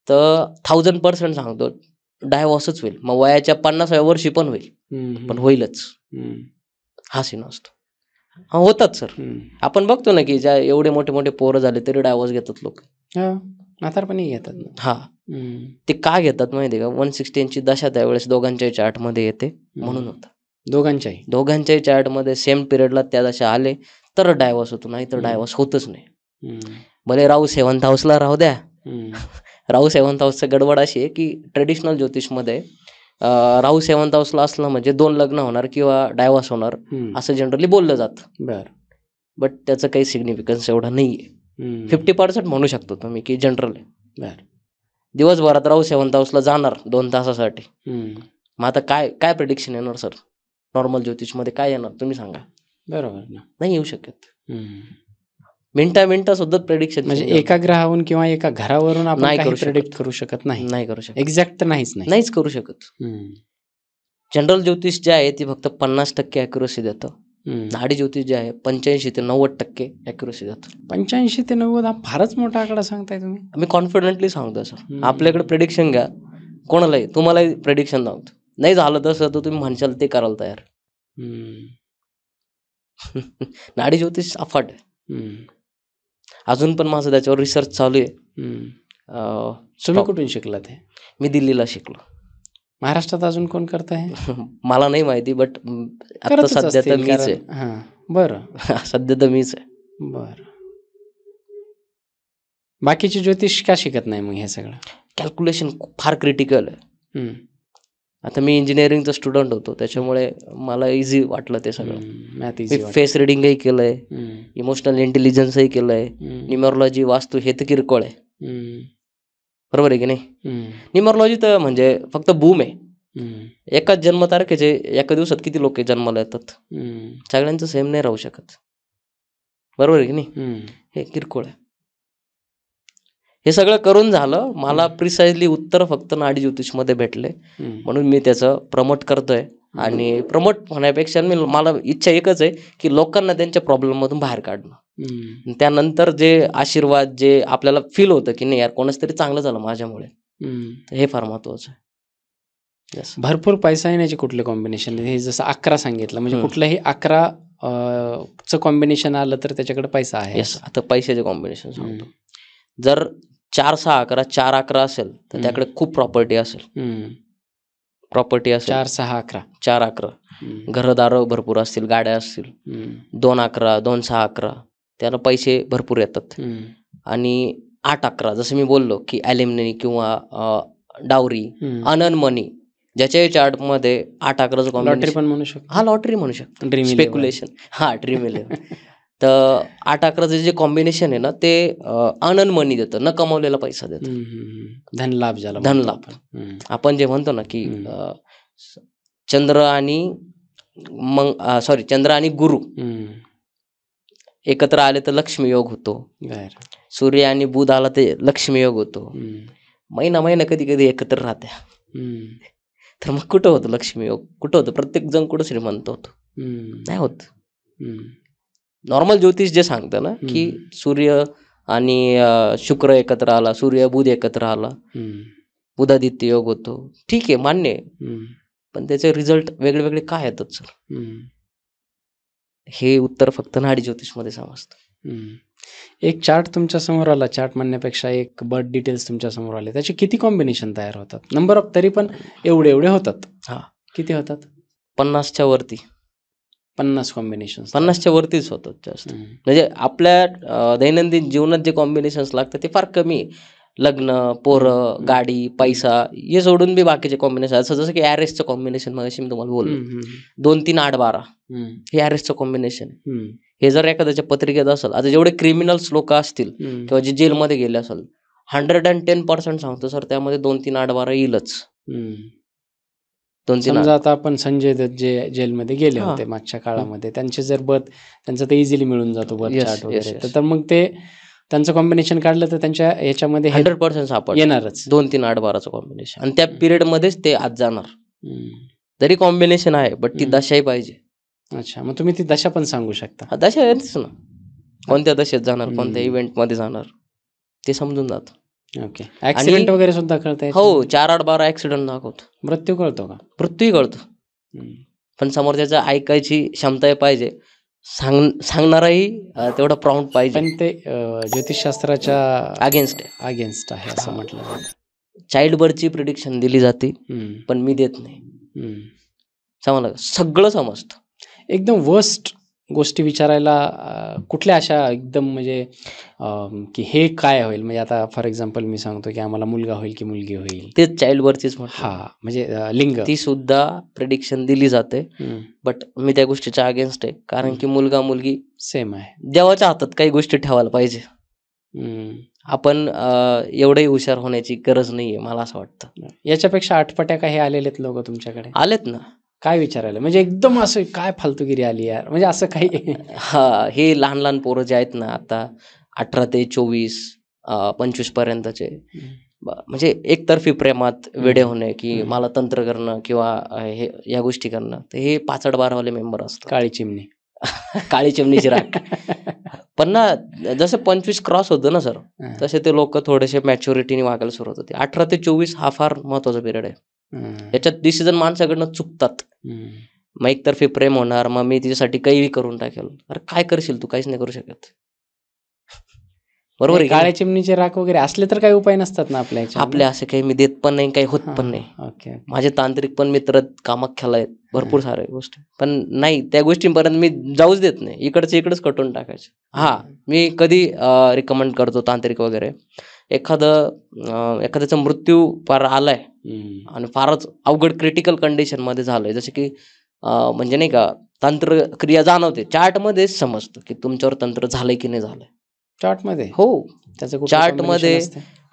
तर 1000% सांगतो डायव्होर्सच होईल. मग वयाच्या 50व्या वर्षी पण होईल, पण होईलच. हा सीन असतो. हा, होतात सर. आपण बघतो ना की ज्या एवढे मोठे मोठे पोरं झाले तरी डायव्होर्स घेतात लोक, म्हातारपणी घेतात. हा, ते का घेतात माहिती आहे का? 1610ची दशा त्यावेळेस दोघांच्याही चार्टमध्ये येते म्हणून होतं. दोघांच्याही चार्टमध्ये सेम पिरियडला त्या दशा आले तर डायव्होर्स होतो, नाही तर डायव्होर्स होतच नाही. भले राहू 7th हाऊसला राहू द्या. राहू 7th हाऊसचं गडबड अशी आहे की ट्रेडिशनल ज्योतिषमध्ये राहू 7th हाऊसला असलं म्हणजे 2 लग्न होणार किंवा डायव्होर्स होणार असं जनरली बोललं जातं. बट त्याचं काही सिग्निफिकन्स एवढा नाहीये. 50% म्हणू शकतो तुम्ही की जनरल आहे. दिवसभरात राहू 7th हाऊसला जाणार 2 तासासाठी. मग आता काय प्रेडिक्शन येणार सर? नॉर्मल ज्योतिषमध्ये काय येणार तुम्ही सांगा.
बरोबर ना.
नाही येऊ शकत.
हम्म.
मिनिटा सुद्धा प्रेडिक्शन
म्हणजे एका ग्रहावरून किंवा एका घरावरून आपण
नाही
काही
करू शकत.
प्रेडिक्ट करू शकत नाही.
नाही करू शकत.
एक्झॅक्ट तर नाहीच नाही.
नाहीच करू शकत. जनरल ज्योतिष जे आहे ते फक्त 50% ॲक्युरसी देतं. नाडी ज्योतिष जे आहे 85 ते 90% ॲक्युरसी देतं.
85 ते 90 हा फारच मोठा आकडा सांगताय तुम्ही.
मी कॉन्फिडेंटली सांगतो सर. आपल्याकडे प्रेडिक्शन घ्या, कोणालाही तुम्हालाही प्रेडिक्शन सांगतो. नाही झालं तसं तर तुम्ही म्हणशाल ते करायला तयार. नाडी ज्योतिष अफाट आहे. अजून पण माझं त्याच्यावर रिसर्च चालू आहे.
तुम्ही कुठून शिकलात हे?
मी दिल्लीला शिकलो.
महाराष्ट्रात अजून कोण करत आहे?
मला नाही माहिती, बट आता सध्या तर मीच आहे.
बरं.
सध्या तर मीच आहे.
बरं. बाकीचे ज्योतिष का शिकत नाही मग हे सगळं?
कॅल्क्युलेशन फार क्रिटिकल आहे. आता मी इंजिनिअरिंगचा स्टुडंट होतो, त्याच्यामुळे मला इझी वाटलं ते सगळं. मी फेस रिडिंगही केलंय, इमोशनल इंटेलिजन्सही केलंय, न्यूमरोलॉजी, वास्तू हे तर किरकोळ आहे. बरोबर आहे की नाही? न्यूमरोलॉजी तर म्हणजे फक्त बूम आहे. एकाच जन्मतारखेचे एका दिवसात किती लोक जन्माला येतात? सगळ्यांचं सेम नाही राहू शकत. बरोबर आहे की नाही? हे किरकोळ आहे. हे सगळं करून झालं, मला प्रिसाइजली उत्तर फक्त नाडी ज्योतिषमध्ये भेटले, म्हणून मी त्याचं प्रमोट करतोय. आणि प्रमोट होण्यापेक्षा मला इच्छा एकच आहे की लोकांना त्यांच्या प्रॉब्लेम मधून बाहेर काढणं. त्यानंतर जे आशीर्वाद, जे आपल्याला फील होतं की नाही यार कोणाच तरी चांगलं झालं माझ्यामुळे, हे फार महत्वाचं आहे.
भरपूर पैसा येण्याचे कुठले कॉम्बिनेशन? हे जसं 11 सांगितलं, म्हणजे कुठलंही 11 चं कॉम्बिनेशन आलं तर त्याच्याकडे पैसा आहे.
आता पैशाचे कॉम्बिनेशन सांगतो. जर 4, 6, 11, 4, 11 असेल तर त्याकडे खूप प्रॉपर्टी असेल.
4, 6, 11.
4, 11 घरदारं भरपूर असतील, गाड्या असतील. 2, 11, 2, 6, 11 त्याला पैसे भरपूर येतात. आणि 8, 11 जसं मी बोललो की ॲलिमनी किंवा डावरी, अनन मनी, ज्याच्या चार्ट मध्ये 8, 11चं कॉम्बिनेशन
पण म्हणू शकतो.
हा लॉटरी म्हणू शकतो. स्पेक्युलेशन. हा ड्रीम 11. तर 8, 11चं जे कॉम्बिनेशन आहे ना ते अनन मनी देतं, न कमावलेला पैसा देतं.
धनलाभ ज्याला
धनलाभ. आपण जे म्हणतो ना की चंद्र आणि गुरु एकत्र आले तर लक्ष्मी योग होतो. सूर्य आणि बुध आला तर लक्ष्मी योग होतो. महिना कधी कधी एकत्र राहत्या. तर मग कुठं होतं लक्ष्मी योग? कुठं होतं? प्रत्येक जण कुठं श्रीमंत होतो? नाही होत. नॉर्मल ज्योतिष जे सांगतं ना की सूर्य आणि शुक्र एकत्र आला, सूर्य बुध एकत्र आला, बुधादित्य योग होतो. ठीक आहे, मान्य आहे. पण त्याचे रिझल्ट वेगळे वेगळे काय येतात सर? हे उत्तर फक्त नाडी ज्योतिषमध्ये समजतं.
एक चार्ट तुमच्या समोर आला, चार्ट म्हणण्यापेक्षा एक बर्थ डिटेल्स तुमच्या समोर आले, त्याचे किती कॉम्बिनेशन तयार होतात? नंबर ऑफ तरी पण एवढे होतात?
हा,
किती होतात?
50च्या वरती.
50 कॉम्बिनेशन?
50च्या वरतीच होतात जास्त. म्हणजे आपल्या दैनंदिन जीवनात जे कॉम्बिनेशन्स लागतात ते फार कमी आहे. लग्न, पोरं, गाडी, पैसा हे सोडून बी बाकीचे कॉम्बिनेशन असं, जसं की ॲरेसचं कॉम्बिनेशन मगाशी मी तुम्हाला बोललो, 2, 3, 8, 12 हे ॲरेसचं कॉम्बिनेशन आहे. हे जर एखाद्याच्या पत्रिकेत असेल, आता जेवढे क्रिमिनल्स लोक असतील किंवा जे जेलमध्ये गेले असेल, 110% सांगतो सर त्यामध्ये 2, 3, 8, 12 येईलच.
2, 3 समजा आता आपण संजय दत्त जे जेलमध्ये गेले होते मागच्या काळामध्ये, त्यांचे जर त्यांचा तर इझिली मिळून जातो बर्थ चार्ट वगैरे, तर मग ते त्यांचं कॉम्बिनेशन काढलं तर त्यांच्या याच्यामध्ये
100% सापड
येणारच.
2, 3, 8, 12चं कॉम्बिनेशन. आणि त्या पिरियड मध्येच ते आज जाणार. तरी कॉम्बिनेशन आहे, बट ती दशाही पाहिजे.
अच्छा, मग तुम्ही ती दशा पण सांगू शकता?
दशा येतेच ना, कोणत्या दशेत जाणार, कोणत्या इव्हेंट मध्ये जाणार ते समजून जातं.
ओके. ऍक्सिडेंट वगैरे सुद्धा कळतंय?
हो, 4, 8, 12 ऍक्सिडेंट दाखवतो.
मृत्यू कळतो का?
मृत्यूही कळतो, पण समोरच्याचा ऐकायची क्षमता पाहिजे, सांगणाराही तेवढा प्राउंड पाहिजे.
पण ते ज्योतिषशास्त्राच्या अगेन्स्ट आहे असं म्हटलं जातं.
चाइल्ड बर्थची प्रिडिक्शन दिली जाते, पण मी देत नाही. समजलं? सगळं समजतं.
एकदम वर्स्ट गोष्टी विचारायला कुठल्या अशा एकदम म्हणजे की हे काय होईल, म्हणजे आता फॉर एक्झाम्पल मी सांगतो की आम्हाला मुलगा होईल की मुलगी होईल,
ते चाइल्ड बर्थचीच
म्हणजे लिंग,
ती सुद्धा प्रिडिक्शन दिली जाते, बट मी त्या गोष्टीच्या अगेन्स्ट आहे. कारण की मुलगा मुलगी
सेम आहे.
देवाच्या हातात काही गोष्टी ठेवायला पाहिजे. आपण एवढंही हुशार होण्याची गरज नाहीये, मला असं वाटतं.
याच्यापेक्षा आठपट्या काही आलेले लोक तुमच्याकडे?
आलेत ना.
काय विचारायला म्हणजे एकदम असं काय फालतूगिरी आली यार, म्हणजे असं काही?
हा, हे लहान लहान पोरं जे आहेत ना आता 18 ते 24 25 पर्यंतचे, म्हणजे एकतर्फी प्रेमात वेडे होणे की मला तंत्र करणं किंवा हे या गोष्टी करणं, तर हे 5-8-12 वाले मेंबर असतात.
काळी चिमणी.
काळी चिमणीची राख. पण ना जसं 25 क्रॉस होतं ना सर, तसे ते लोक थोडेसे मॅच्युरिटीने वागायला सुरुवात होते. 18 ते 24 हा फार महत्वाचा पिरियड आहे. याच्यात डिसिजन माणसाकडनं चुकतात. मग एकतर्फी प्रेम होणार, मग मी तिच्यासाठी काही करून टाकेल. अरे काय करशील तू? काहीच नाही करू शकत. बरोबर आहे की नाही?
काळ्या चिमणीचे राख वगैरे असले तर काही उपाय नसतात ना आपल्या ह्याच्यात?
आपले असे काही मी देत पण नाही, काही होत पण नाही.
ओके.
माझे तांत्रिक पण मित्र कामाख्याला आहेत, भरपूर सारे गोष्टी, पण नाही त्या गोष्टींपर्यंत मी जाऊच देत नाही. इकडचं इकडेच कटून टाकायचं. हा, मी कधी रिकमेंड करतो तांत्रिक वगैरे, एखाद्याचा मृत्यू फार आलाय आणि फारच अवघड क्रिटिकल कंडिशन मध्ये झालंय, जसं की म्हणजे नाही का तंत्र क्रिया जाणवते, चार्ट मध्येच समजतं की तुमच्यावर तंत्र झालंय की नाही झालंय.
चार्ट मध्ये?
हो,
त्याचं
चार्ट मध्ये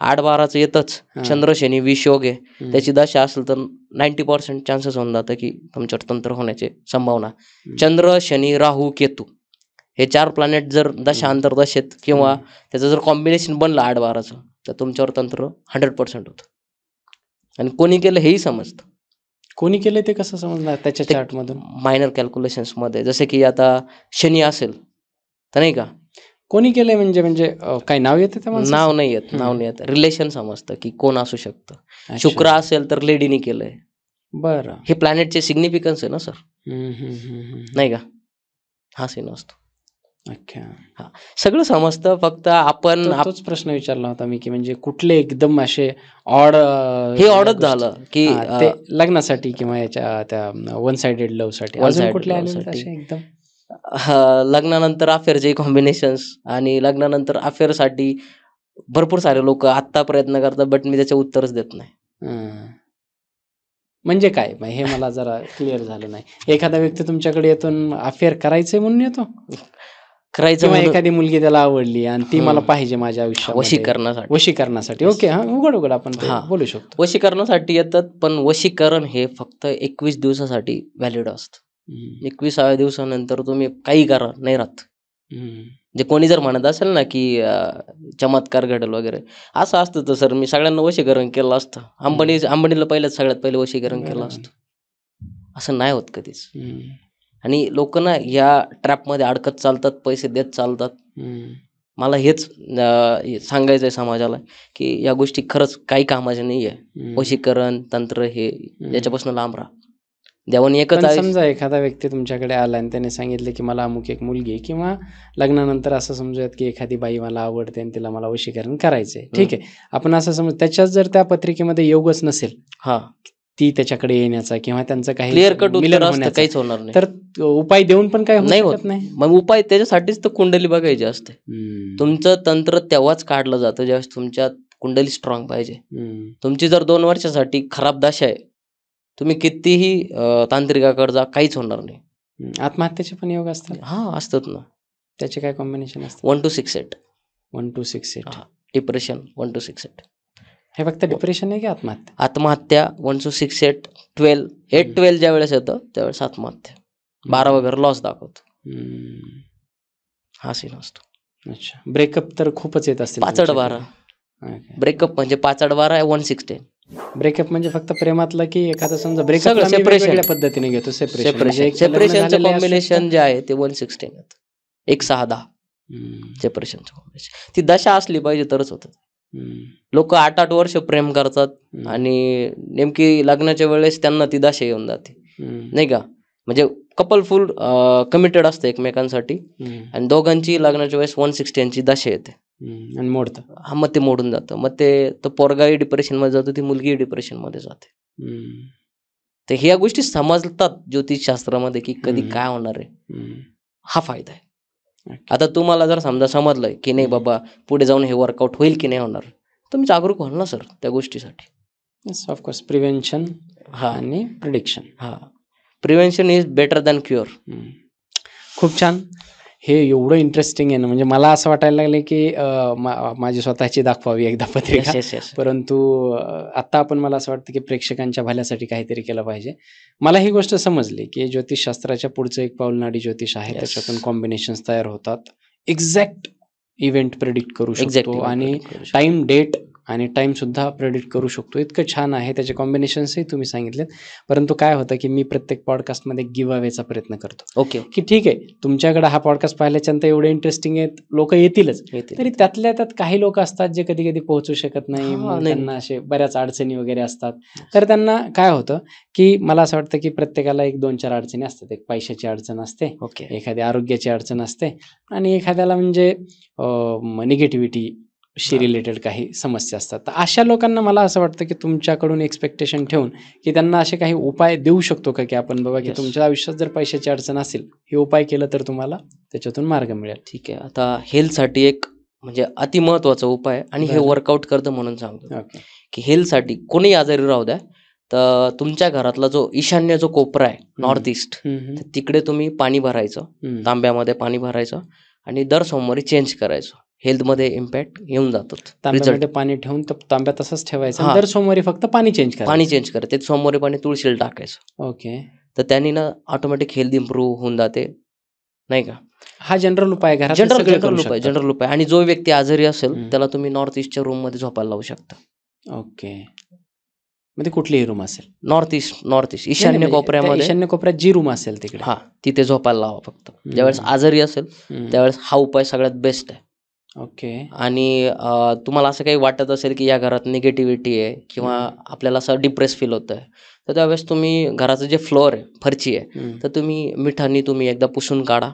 8-12चं येतच. चंद्र शनी 20 योग आहे, त्याची दशा असेल तर 90% चान्सेस होऊन जातं की तुमच्यावर तंत्र होण्याची संभावना. चंद्र, शनी, राहू, केतू हे 4 प्लॅनेट जर दशा अंतर्दशेत किंवा त्याचं जर कॉम्बिनेशन बनलं 8-12चं, तर तुमच्यावर तंत्र 100% होतं. आणि कोणी केलं हेही समजतं.
कोणी केलं ते कसं समजणार त्याच्या चार्ट मधून?
मायनर कॅल्क्युलेशन्स मध्ये, जसे की आता शनी असेल तर नाही का,
कोणी केलंय म्हणजे काही नाव येतं त्या माणसाचं?
नाव नाही येत, रिलेशन समजतं की कोण असू शकतं. शुक्र असेल तर लेडीने केलंय.
बरं.
हे प्लॅनेटचे सिग्निफिकन्स आहे ना सर, नाही का? हा सीन असतो.
अच्छा.
हा, सगळं समजतं, फक्त आपण
तोच प्रश्न विचारला होता मी की म्हणजे कुठले एकदम असे ऑड,
हे ऑडच झालं की
ते लग्नासाठी किंवा याच्या त्या वन साइडेड लव्ह साठी, अजून कुठले आले असे एकदम?
लग्नानंतर अफेअरचे कॉम्बिनेशन्स, आणि लग्नानंतर अफेअर साठी भरपूर सारे लोक आत्ता प्रयत्न करतात, बट मी त्याचे उत्तरच देत नाही.
म्हणजे काय, हे मला जरा क्लिअर झालं नाही. एखादा व्यक्ती तुमच्याकडे येतो अफेअर करायचंय म्हणून येतो,
करायचं
एखादी मुलगी त्याला आवडली आणि ती मला पाहिजे माझ्या आयुष्यात वशीकरणासाठी. ओके, हा, उघड आपण बोलू शकतो.
वशीकरणासाठी येतात, पण वशीकरण हे फक्त 21 दिवसासाठी व्हॅलिड असतं. 21व्या दिवसानंतर तुम्ही काही करा, नाही राहत. जे कोणी जर म्हणत असेल ना की चमत्कार घडेल वगैरे, असं असतं तर सर मी सगळ्यांना वशीकरण केलं असतं. अंबानीला सगळ्यात पहिले वशीकरण केलं असतं. असं नाही होत कधीच. आणि लोक ना या ट्रॅपमध्ये अडकत चालतात, पैसे देत चालतात. मला हेच सांगायचंय समाजाला की या गोष्टी खरंच काही कामाच्या नाहीये. वशीकरण, तंत्र हे याच्यापासून लांब राहा. देवाने एकच आहे.
समजा एखादा व्यक्ती तुमच्याकडे आला आणि त्याने सांगितलं की मला अमुक एक मुलगी, किंवा लग्नानंतर असं समजूयात की एखादी बाई मला आवडते आणि तिला मला वशीकरण करायचंय, ठीक आहे, आपण असं समज त्याच्यात जर त्या पत्रिकेमध्ये योगच नसेल ती त्याच्याकडे येण्याचा किंवा त्यांचं काही
क्लिअर कट उत्तर असतं, काहीच होणार नाही.
तर उपाय देऊन पण काही नाही होत नाही.
मग उपाय त्याच्यासाठीच तर कुंडली बघायची असते. तुमचं तंत्र तेव्हाच काढलं जातं ज्यावेळेस तुमच्या कुंडली स्ट्रॉंग पाहिजे. तुमची जर 2 वर्षासाठी खराब दशा आहे, तुम्ही कितीही तांत्रिकाकडे जा, काहीच होणार नाही.
आत्महत्येचे पण योग असतात?
हा, असतात ना.
त्याचे काय कॉम्बिनेशन असतात?
1 to 6 8.
1 to 6 8.
Depression 1 to 6 8.
हे फक्त डिप्रेशन आहे की आत्महत्या?
आत्महत्या 1 to 6 8 12 8 12 ज्या वेळेस येतं त्यावेळेस आत्महत्या. 12 वगैरे लॉस दाखवतो. हा सीन असतो.
अच्छा. ब्रेकअप तर खूपच येत असतील?
5-12. ब्रेकअप म्हणजे 5-12 आहे, 1-6.
ब्रेकअप म्हणजे फक्त प्रेमातलं की एखादा समजा ब्रेकअप सेपरेशन पद्धतीने घेतो?
सेपरेशनचं कॉम्बिनेशन जे आहे ते 1-16 येतं. 1-6-10 सेपरेशनचं कॉम्बिनेशन. ती दशा असली पाहिजे तरच होतं. लोक 8-8 वर्ष प्रेम करतात आणि नेमकी लग्नाच्या वेळेस त्यांना ती दशा येऊन जाते, नाही का? म्हणजे कपल फुल कमिटेड असतं एकमेकांसाठी, आणि दोघांची लग्नाच्या वेळेस 116 दशा येते
आणि मोडतं.
हा, मग ते मोडून जातं. मग ते पोरगाही डिप्रेशन मध्ये जातो, ती मुलगी डिप्रेशन मध्ये जाते. तर ह्या गोष्टी समजतात ज्योतिषशास्त्रामध्ये की कधी काय होणार आहे. हा फायदा आहे. आता तुम्हाला जर समजा समजलंय की नाही बाबा पुढे जाऊन हे वर्कआउट होईल की नाही होणार, तुम्ही जागरूक व्हाल ना सर त्या गोष्टीसाठी.
ऑफकोर्स प्रिव्हेन्शन आणि prediction.
Prevention is better than cure.
खूप छान. हे एवढं इंटरेस्टिंग आहे ना, म्हणजे मला असं वाटायला लागलं की माझी स्वतःची दाखवावी एकदा पत्रिका.
येस येस
परंतु आता आपण मला असं वाटतं की प्रेक्षकांच्या भल्यासाठी काहीतरी केलं पाहिजे. मला ही गोष्ट समजली की ज्योतिषशास्त्राच्या पुढचं एक पाऊल नाडी ज्योतिष आहे.
Yes.
त्याच्यातून कॉम्बिनेशन्स तयार होतात. एक्झॅक्ट इव्हेंट प्रेडिक्ट करू शकतो
एक्झॅक्टली
आणि टाइम, डेट आणि टाइम सुद्धा प्रेडिक्ट करू शकतो. इतकं छान आहे. त्याचे कॉम्बिनेशन्सही तुम्ही सांगितलेत. परंतु काय होतं की मी प्रत्येक पॉडकास्टमध्ये गिव्ह अवेचा प्रयत्न करतो
ओके
की ठीक आहे, तुमच्याकडे हा पॉडकास्ट पाहिल्याच्यानंतर एवढे इंटरेस्टिंग आहेत, लोक येतीलच. तरी त्यातल्या त्यात काही लोक असतात जे कधी कधी पोहोचू शकत नाही.
हा,
मग
नाही.
त्यांना असे बऱ्याच अडचणी वगैरे असतात. तर त्यांना काय होतं की मला असं वाटतं की प्रत्येकाला एक 2-4 अडचणी असतात. एक पैशाची अडचण असते,
ओके
एखाद्या आरोग्याची अडचण असते आणि एखाद्याला म्हणजे निगेटिव्हिटी शी रिलेटेड काही समस्या असतात. तर अशा लोकांना मला असं वाटतं की तुमच्याकडून एक्सपेक्टेशन ठेवून की त्यांना असे काही उपाय देऊ शकतो का की आपण बाबा की
Yes.
तुमच्या आयुष्यात जर पैशाची अडचण असेल, हे उपाय केलं तर तुम्हाला त्याच्यातून मार्ग मिळेल.
ठीक आहे. आता हेल्थसाठी एक म्हणजे अति महत्वाचा उपाय आहे आणि हे
बरं.
वर्कआउट करतं म्हणून सांगतो
ओके.
की हेल्थसाठी कोणी आजारी राहू द्या, तर तुमच्या घरातला जो ईशान्य जो कोपरा आहे नॉर्थ ईस्ट, तर तिकडे तुम्ही पाणी भरायचं, तांब्यामध्ये पाणी भरायचं आणि दर सोमवारी चेंज करायचं. हेल्थमध्ये इम्पॅक्ट येऊन जातो.
तांब्यामध्ये पाणी ठेवून तांब्या तसंच ठेवायचं आणि
हा.
दर सोमवारी फक्त पाणी चेंज करायचं.
पाणी चेंज करायचं, ते सोमवारी पाणी तुळशीला टाकायचं.
ओके.
तर त्यांनी ना ऑटोमॅटिक हेल्थ इम्प्रूव्ह होऊन जाते, नाही का?
हा जनरल उपाय आहे. घरात
जनरल
सगळे करू
जनरल उपाय
शकतात.
जनरल उपाय. आणि जो व्यक्ती आजारी असेल
हम्म.
त्याला तुम्ही नॉर्थ ईस्टच्या रूम मध्ये झोपायला लावू शकता.
ओके. मध्ये कुठलीही रूम असेल,
नॉर्थ ईस्ट
नाही,
ईशान्य
म्हणजे त्या
कोपऱ्यामध्ये,
ईशान्य कोपऱ्यात जी रूम असेल तिकडे.
हा, तिथे झोपायला लावा फक्त. ज्यावेळेस आजारी असेल त्यावेळेस हा उपाय सगळ्यात बेस्ट आहे.
ओके.
आणि तुम्हाला असं काही वाटत असेल की या घरात निगेटिव्हिटी आहे किंवा आपल्याला असं डिप्रेस फील होत आहे, तर त्यावेळेस तुम्ही घराचं जे फ्लोअर आहे, फरची आहे, तर तुम्ही मिठाने तुम्ही एकदा पुसून काढा,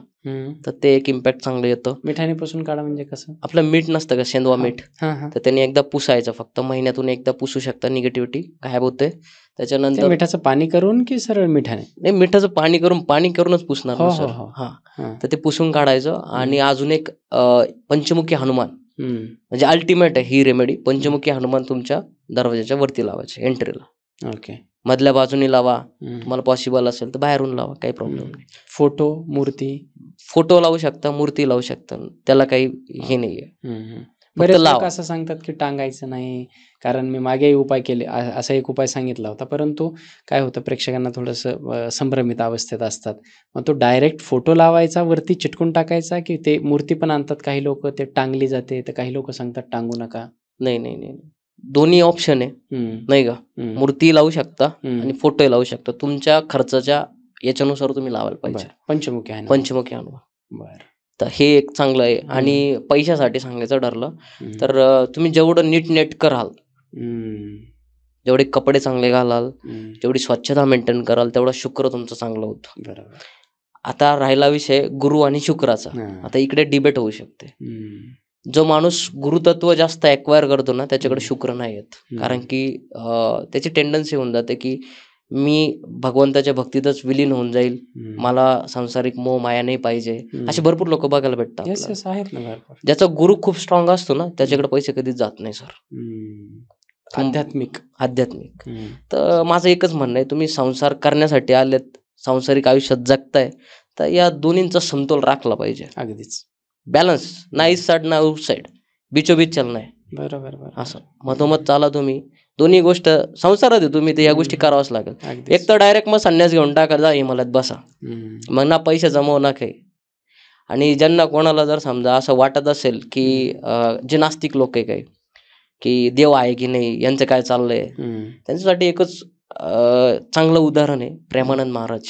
तर ते एक इम्पॅक्ट चांगलं येतं.
मिठाने पुसून काढा म्हणजे कसं?
आपलं मीठ नसतं का, सेंदवा मीठ,
हा हा.
तर त्यांनी एकदा पुसायचं, फक्त महिन्यातून एकदा पुसू शकता, निगेटिव्हिटी गायब होते.
ते
त्याच्यानंतर
मिठाचं पाणी करून की सरळ मिठाने?
नाही, मिठाचं पाणी करूनच पुसणार
हो,
ना
हो,
सर.
हो.
हा,
हा.
तर ते पुसून काढायचं. आणि अजून एक पंचमुखी हनुमान, म्हणजे अल्टिमेट आहे ही रेमेडी. पंचमुखी हनुमान तुमच्या दरवाजाच्या वरती लावायचे, एंट्रीला.
ओके.
मधल्या बाजूनी लावा, तुम्हाला पॉसिबल असेल तर बाहेरून लावा, काही प्रॉब्लेम नाही.
फोटो, मूर्ती,
फोटो लावू शकता, मूर्ती लावू शकता, त्याला काही हे नाहीये.
बरेच लोक
लावा.
असं सांगतात की टांगायचं नाही, कारण मी मागेही उपाय केले, असा एक उपाय सांगितला होता. परंतु काय होतं, प्रेक्षकांना थोडंसं संभ्रमित अवस्थेत असतात. मग तो डायरेक्ट फोटो लावायचा, वरती चिटकून टाकायचा, की ते मूर्ती पण आणतात काही लोक, ते टांगली जाते, तर काही लोक सांगतात टांगू नका.
नाही नाही नाही, दोन्ही ऑप्शन आहे, नाही का? मूर्ती लावू शकता आणि फोटो लावू शकता. तुमच्या खर्चाच्या याच्यानुसार तुम्ही लावायला पाहिजे.
पंचमुखी आहे ना?
पंचमुखी हनुमान.
बरं.
तर हे एक चांगलं आहे. आणि पैशासाठी सांगायचं ठरलं तर तुम्ही जेवढं नीटनेटकं राहाल, जेवढे कपडे चांगले घालाल, जेवढी स्वच्छता मेंटेन कराल, तेवढा शुक्र तुमचं चांगलं होतं.
बरोबर.
आता राहिला विषय गुरु आणि शुक्राचा. आता इकडे डिबेट होऊ शकते. जो माणूस गुरुतत्व जास्त एक्वायर करतो ना, त्याच्याकडे शुक्र नाही येत. कारण की त्याची टेंडन्सी होऊन जाते की मी भगवंताच्या भक्तीतच विलीन होऊन जाईल, मला सांसारिक मोह माया नाही पाहिजे. असे भरपूर लोक बघायला भेटतात.
आहेत ना भरपूर.
ज्याचा गुरु खूप स्ट्रॉंग असतो ना, त्याच्याकडे पैसे कधीच जात नाही सर.
आध्यात्मिक.
तर माझं एकच म्हणणं आहे, तुम्ही संसार करण्यासाठी आलेत, सांसारिक आयुष्यात जगताय, तर या दोन्हींचा समतोल राखला पाहिजे.
अगदीच
बॅलन्स, ना इस साइड ना उस साइड, बिचोबीच चालणं आहे.
बरोबर.
असं मधोमध चाला तुम्ही. दोन्ही गोष्ट संसारात आहे तुम्ही, तर या गोष्टी कराव्याच लागेल. एक तर डायरेक्ट मग संन्यास घेऊन टाका, जा हिमालयात बसा, मग ना पैसे जमव ना काही. आणि ज्यांना कोणाला जर समजा असं वाटत असेल की जे नास्तिक लोक आहे काही, की देव आहे की नाही, यांचं काय चाललंय, त्यांच्यासाठी एकच चांगलं उदाहरण आहे प्रेमानंद महाराज.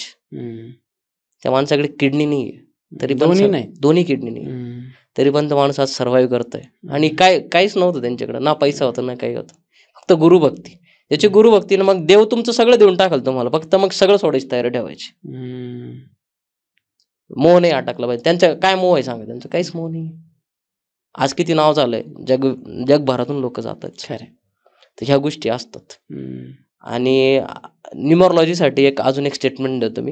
त्या माणसाकडे किडनी नाही आहे, तरी पण दोन्ही किडनी नाही, तरी पण तो माणूस आज सर्व्हाइव्ह करतोय. आणि काहीच नव्हतं त्यांच्याकडे, ना पैसा होता ना काही होतं, फक्त गुरुभक्ती. त्याची गुरुभक्तीनं मग देव तुमचं सगळं देऊन टाकाल तुम्हाला, फक्त मग सगळं सोडायची तयारी ठेवायची. मोह नाही अटकला पाहिजे. त्यांचं काय मोह आहे सांगा, त्यांचं काहीच मोह नाही. आज किती नाव झालंय, जगभरातून लोक जातात. तर ह्या गोष्टी असतात. आणि न्यूमरोलॉजीसाठी अजून एक स्टेटमेंट देतो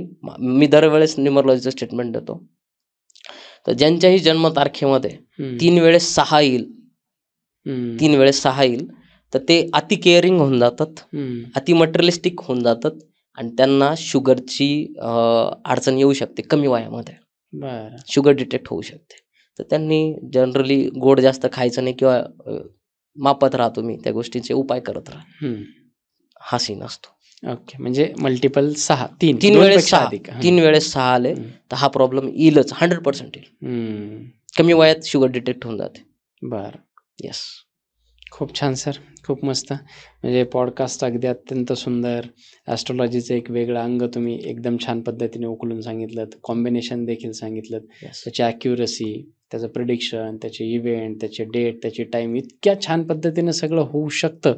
मी दरवेळेस न्यूमरोलॉजीचं स्टेटमेंट देतो. तर ज्यांच्याही जन्म तारखेमध्ये 3 वेळेस 6 येईल, 3 वेळेस 6 येईल, तर ते अति केअरिंग होऊन जातात, अति मटेरियलिस्टिक होऊन जातात, आणि त्यांना शुगरची अडचण येऊ शकते कमी वयामध्ये.
बरं.
शुगर डिटेक्ट होऊ शकते. तर त्यांनी जनरली गोड जास्त खायचं नाही किंवा मापात राहतो मी त्या गोष्टीचे उपाय करत राहा.
हं.
हा सीन असतो.
ओके. म्हणजे मल्टिपल 6 3
तीन
2
वेळेस
पेक्षा
6
अधिक.
3 वेळेस 6 आले
हं.
तर हा प्रॉब्लेम येईलच, 100% येईल.
हं.
कमी वयात शुगर डिटेक्ट होऊन जाते.
बरं.
येस.
खूप छान सर. खूप मस्त. म्हणजे पॉडकास्ट अगदी अत्यंत सुंदर. ॲस्ट्रोलॉजीचं एक वेगळं अंग तुम्ही एकदम छान पद्धतीने उकलून सांगितलंत. कॉम्बिनेशन देखील सांगितलंत.
येस.
त्याची ॲक्युरसी, त्याचं प्रिडिक्शन, त्याचे इव्हेंट, त्याचे डेट, त्याची टाईम इतक्या छान पद्धतीनं सगळं होऊ शकतं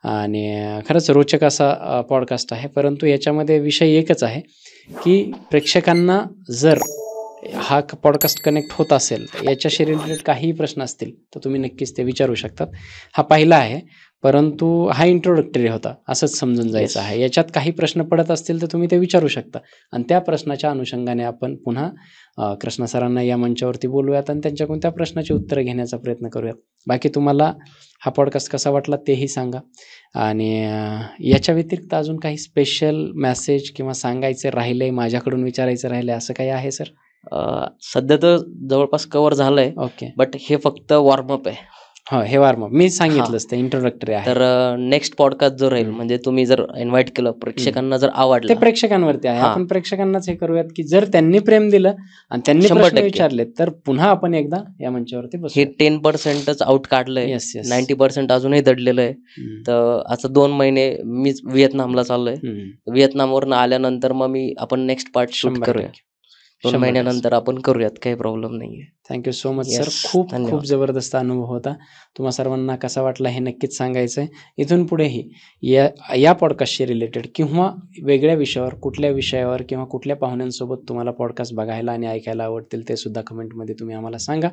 आणि खरंच रोचक असा पॉडकास्ट आहे. परंतु याच्यामध्ये विषय एकच आहे, की प्रेक्षकांना जर हा पॉडकास्ट कनेक्ट होत असेल तर याच्याशी रिलेटेड काहीही प्रश्न असतील तर तुम्ही नक्कीच ते विचारू शकतात. हा पहिला आहे, परंतु हा इंट्रोडक्टरी होता असंच समजून जायचं आहे. याच्यात काही प्रश्न पडत असतील तर तुम्ही ते विचारू शकता आणि त्या प्रश्नाच्या अनुषंगाने आपण पुन्हा कृष्णा सरांना या मंचावरती बोलूयात आणि त्यांच्याकडून त्या प्रश्नाची उत्तरं घेण्याचा प्रयत्न करूयात. बाकी तुम्हाला हा पॉडकास्ट कसा वाटला तेही सांगा आणि याच्या व्यतिरिक्त अजून काही स्पेशल मेसेज किंवा सांगायचं राहिलंय, माझ्याकडून विचारायचं राहिलंय असं काही आहे सर?
सध्या तर जवळपास कव्हर झालंय,
ओके.
बट हे फक्त वॉर्मअप आहे.
हो, हे वॉर्मअप मी सांगितलंच ते इंट्रोडक्टरी आहे.
तर नेक्स्ट पॉडकास्ट जो राहील, म्हणजे तुम्ही जर इन्व्हाइट केलं, प्रेक्षकांना जर
ते
आवडलं,
प्रेक्षकांवरती आहे.
हां.
आपण प्रेक्षकांनाच हे करूयात की जर त्यांनी प्रेम दिलं आणि त्यांनी
100%
प्रश्न विचारले तर पुन्हा आपण एकदा या मंचावरती
हे
बसू.
10%च आउट काढलंय,
येस येस.
90% अजूनही दडलेलं आहे. तर आता 2 महिने मीच व्हिएतनामला चाललोय. व्हिएतनामवरून आल्यानंतर मग आपण नेक्स्ट पार्ट शूट
100%
करूया. 2 महिन्यानंतर आपण करूयात, काही प्रॉब्लेम नाहीये.
Thank you so much sir.
Yes,
खूप
धन्यवाद.
खूप जबरदस्त अनुभव होता. तुम्हा सर्वांना कसा वाटला हे नक्कीच सांगायचं आहे. इथून पुढेही या पॉडकास्टशी रिलेटेड किंवा वेगळ्या विषयावर, कुठल्या विषयावर किंवा कुठल्या पाहुण्यांसोबत तुम्हाला पॉडकास्ट बघायला आणि ऐकायला आवडतील ते सुद्धा कमेंटमध्ये तुम्ही आम्हाला सांगा.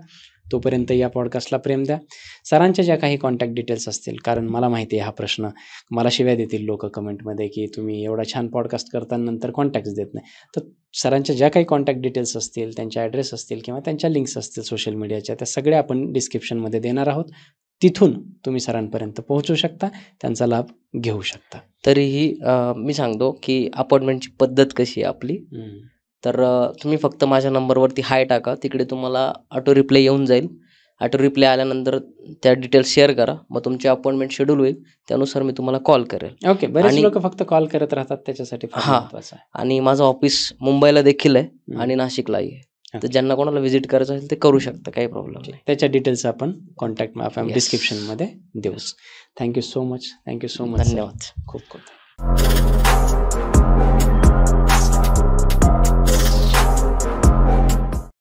तोपर्यंत या पॉडकास्टला प्रेम द्या. सरांच्या ज्या काही कॉन्टॅक्ट डिटेल्स असतील, कारण मला माहिती आहे हा प्रश्न मला शिव्या देतील लोक कमेंटमध्ये की तुम्ही एवढा छान पॉडकास्ट करता नंतर कॉन्टॅक्ट्स देत नाही. तर सरांच्या ज्या काही कॉन्टॅक्ट डिटेल्स असतील, त्यांचे ॲड्रेस असतील किंवा त्यांच्या लिंक्स असतील सोशल मीडियाच्या, त्या सगळ्या आपण डिस्क्रिप्शनमध्ये देणार आहोत. तिथून तुम्ही सरांपर्यंत पोहोचू शकता, त्यांचा लाभ घेऊ शकता.
तरीही मी सांगतो की अपॉइंटमेंटची पद्धत कशी आहे आपली. तर तुम्ही फक्त माझ्या नंबरवरती हाय टाका, तिकडे तुम्हाला ऑटो रिप्लाय येऊन जाईल. ऑटो रिप्लाय आल्यानंतर त्या डिटेल्स शेअर करा, मग तुमची अपॉइंटमेंट शेड्यूल होईल, त्यानुसार मी तुम्हाला कॉल करेल.
ओके. बरेच लोक फक्त कॉल करत राहतात, त्याच्यासाठी फार महत्त्वाचं आहे.
आणि माझं ऑफिस मुंबईला देखील आहे आणि नाशिकलाही आहे. तर ज्यांना कोणाला व्हिजिट करायचं असेल ते करू शकता, काही प्रॉब्लेम नाही.
त्याच्या डिटेल्स आपण कॉन्टॅक्ट डिस्क्रिप्शनमध्ये देऊ. Thank you so much. Thank you so much.
धन्यवाद.
खूप खूप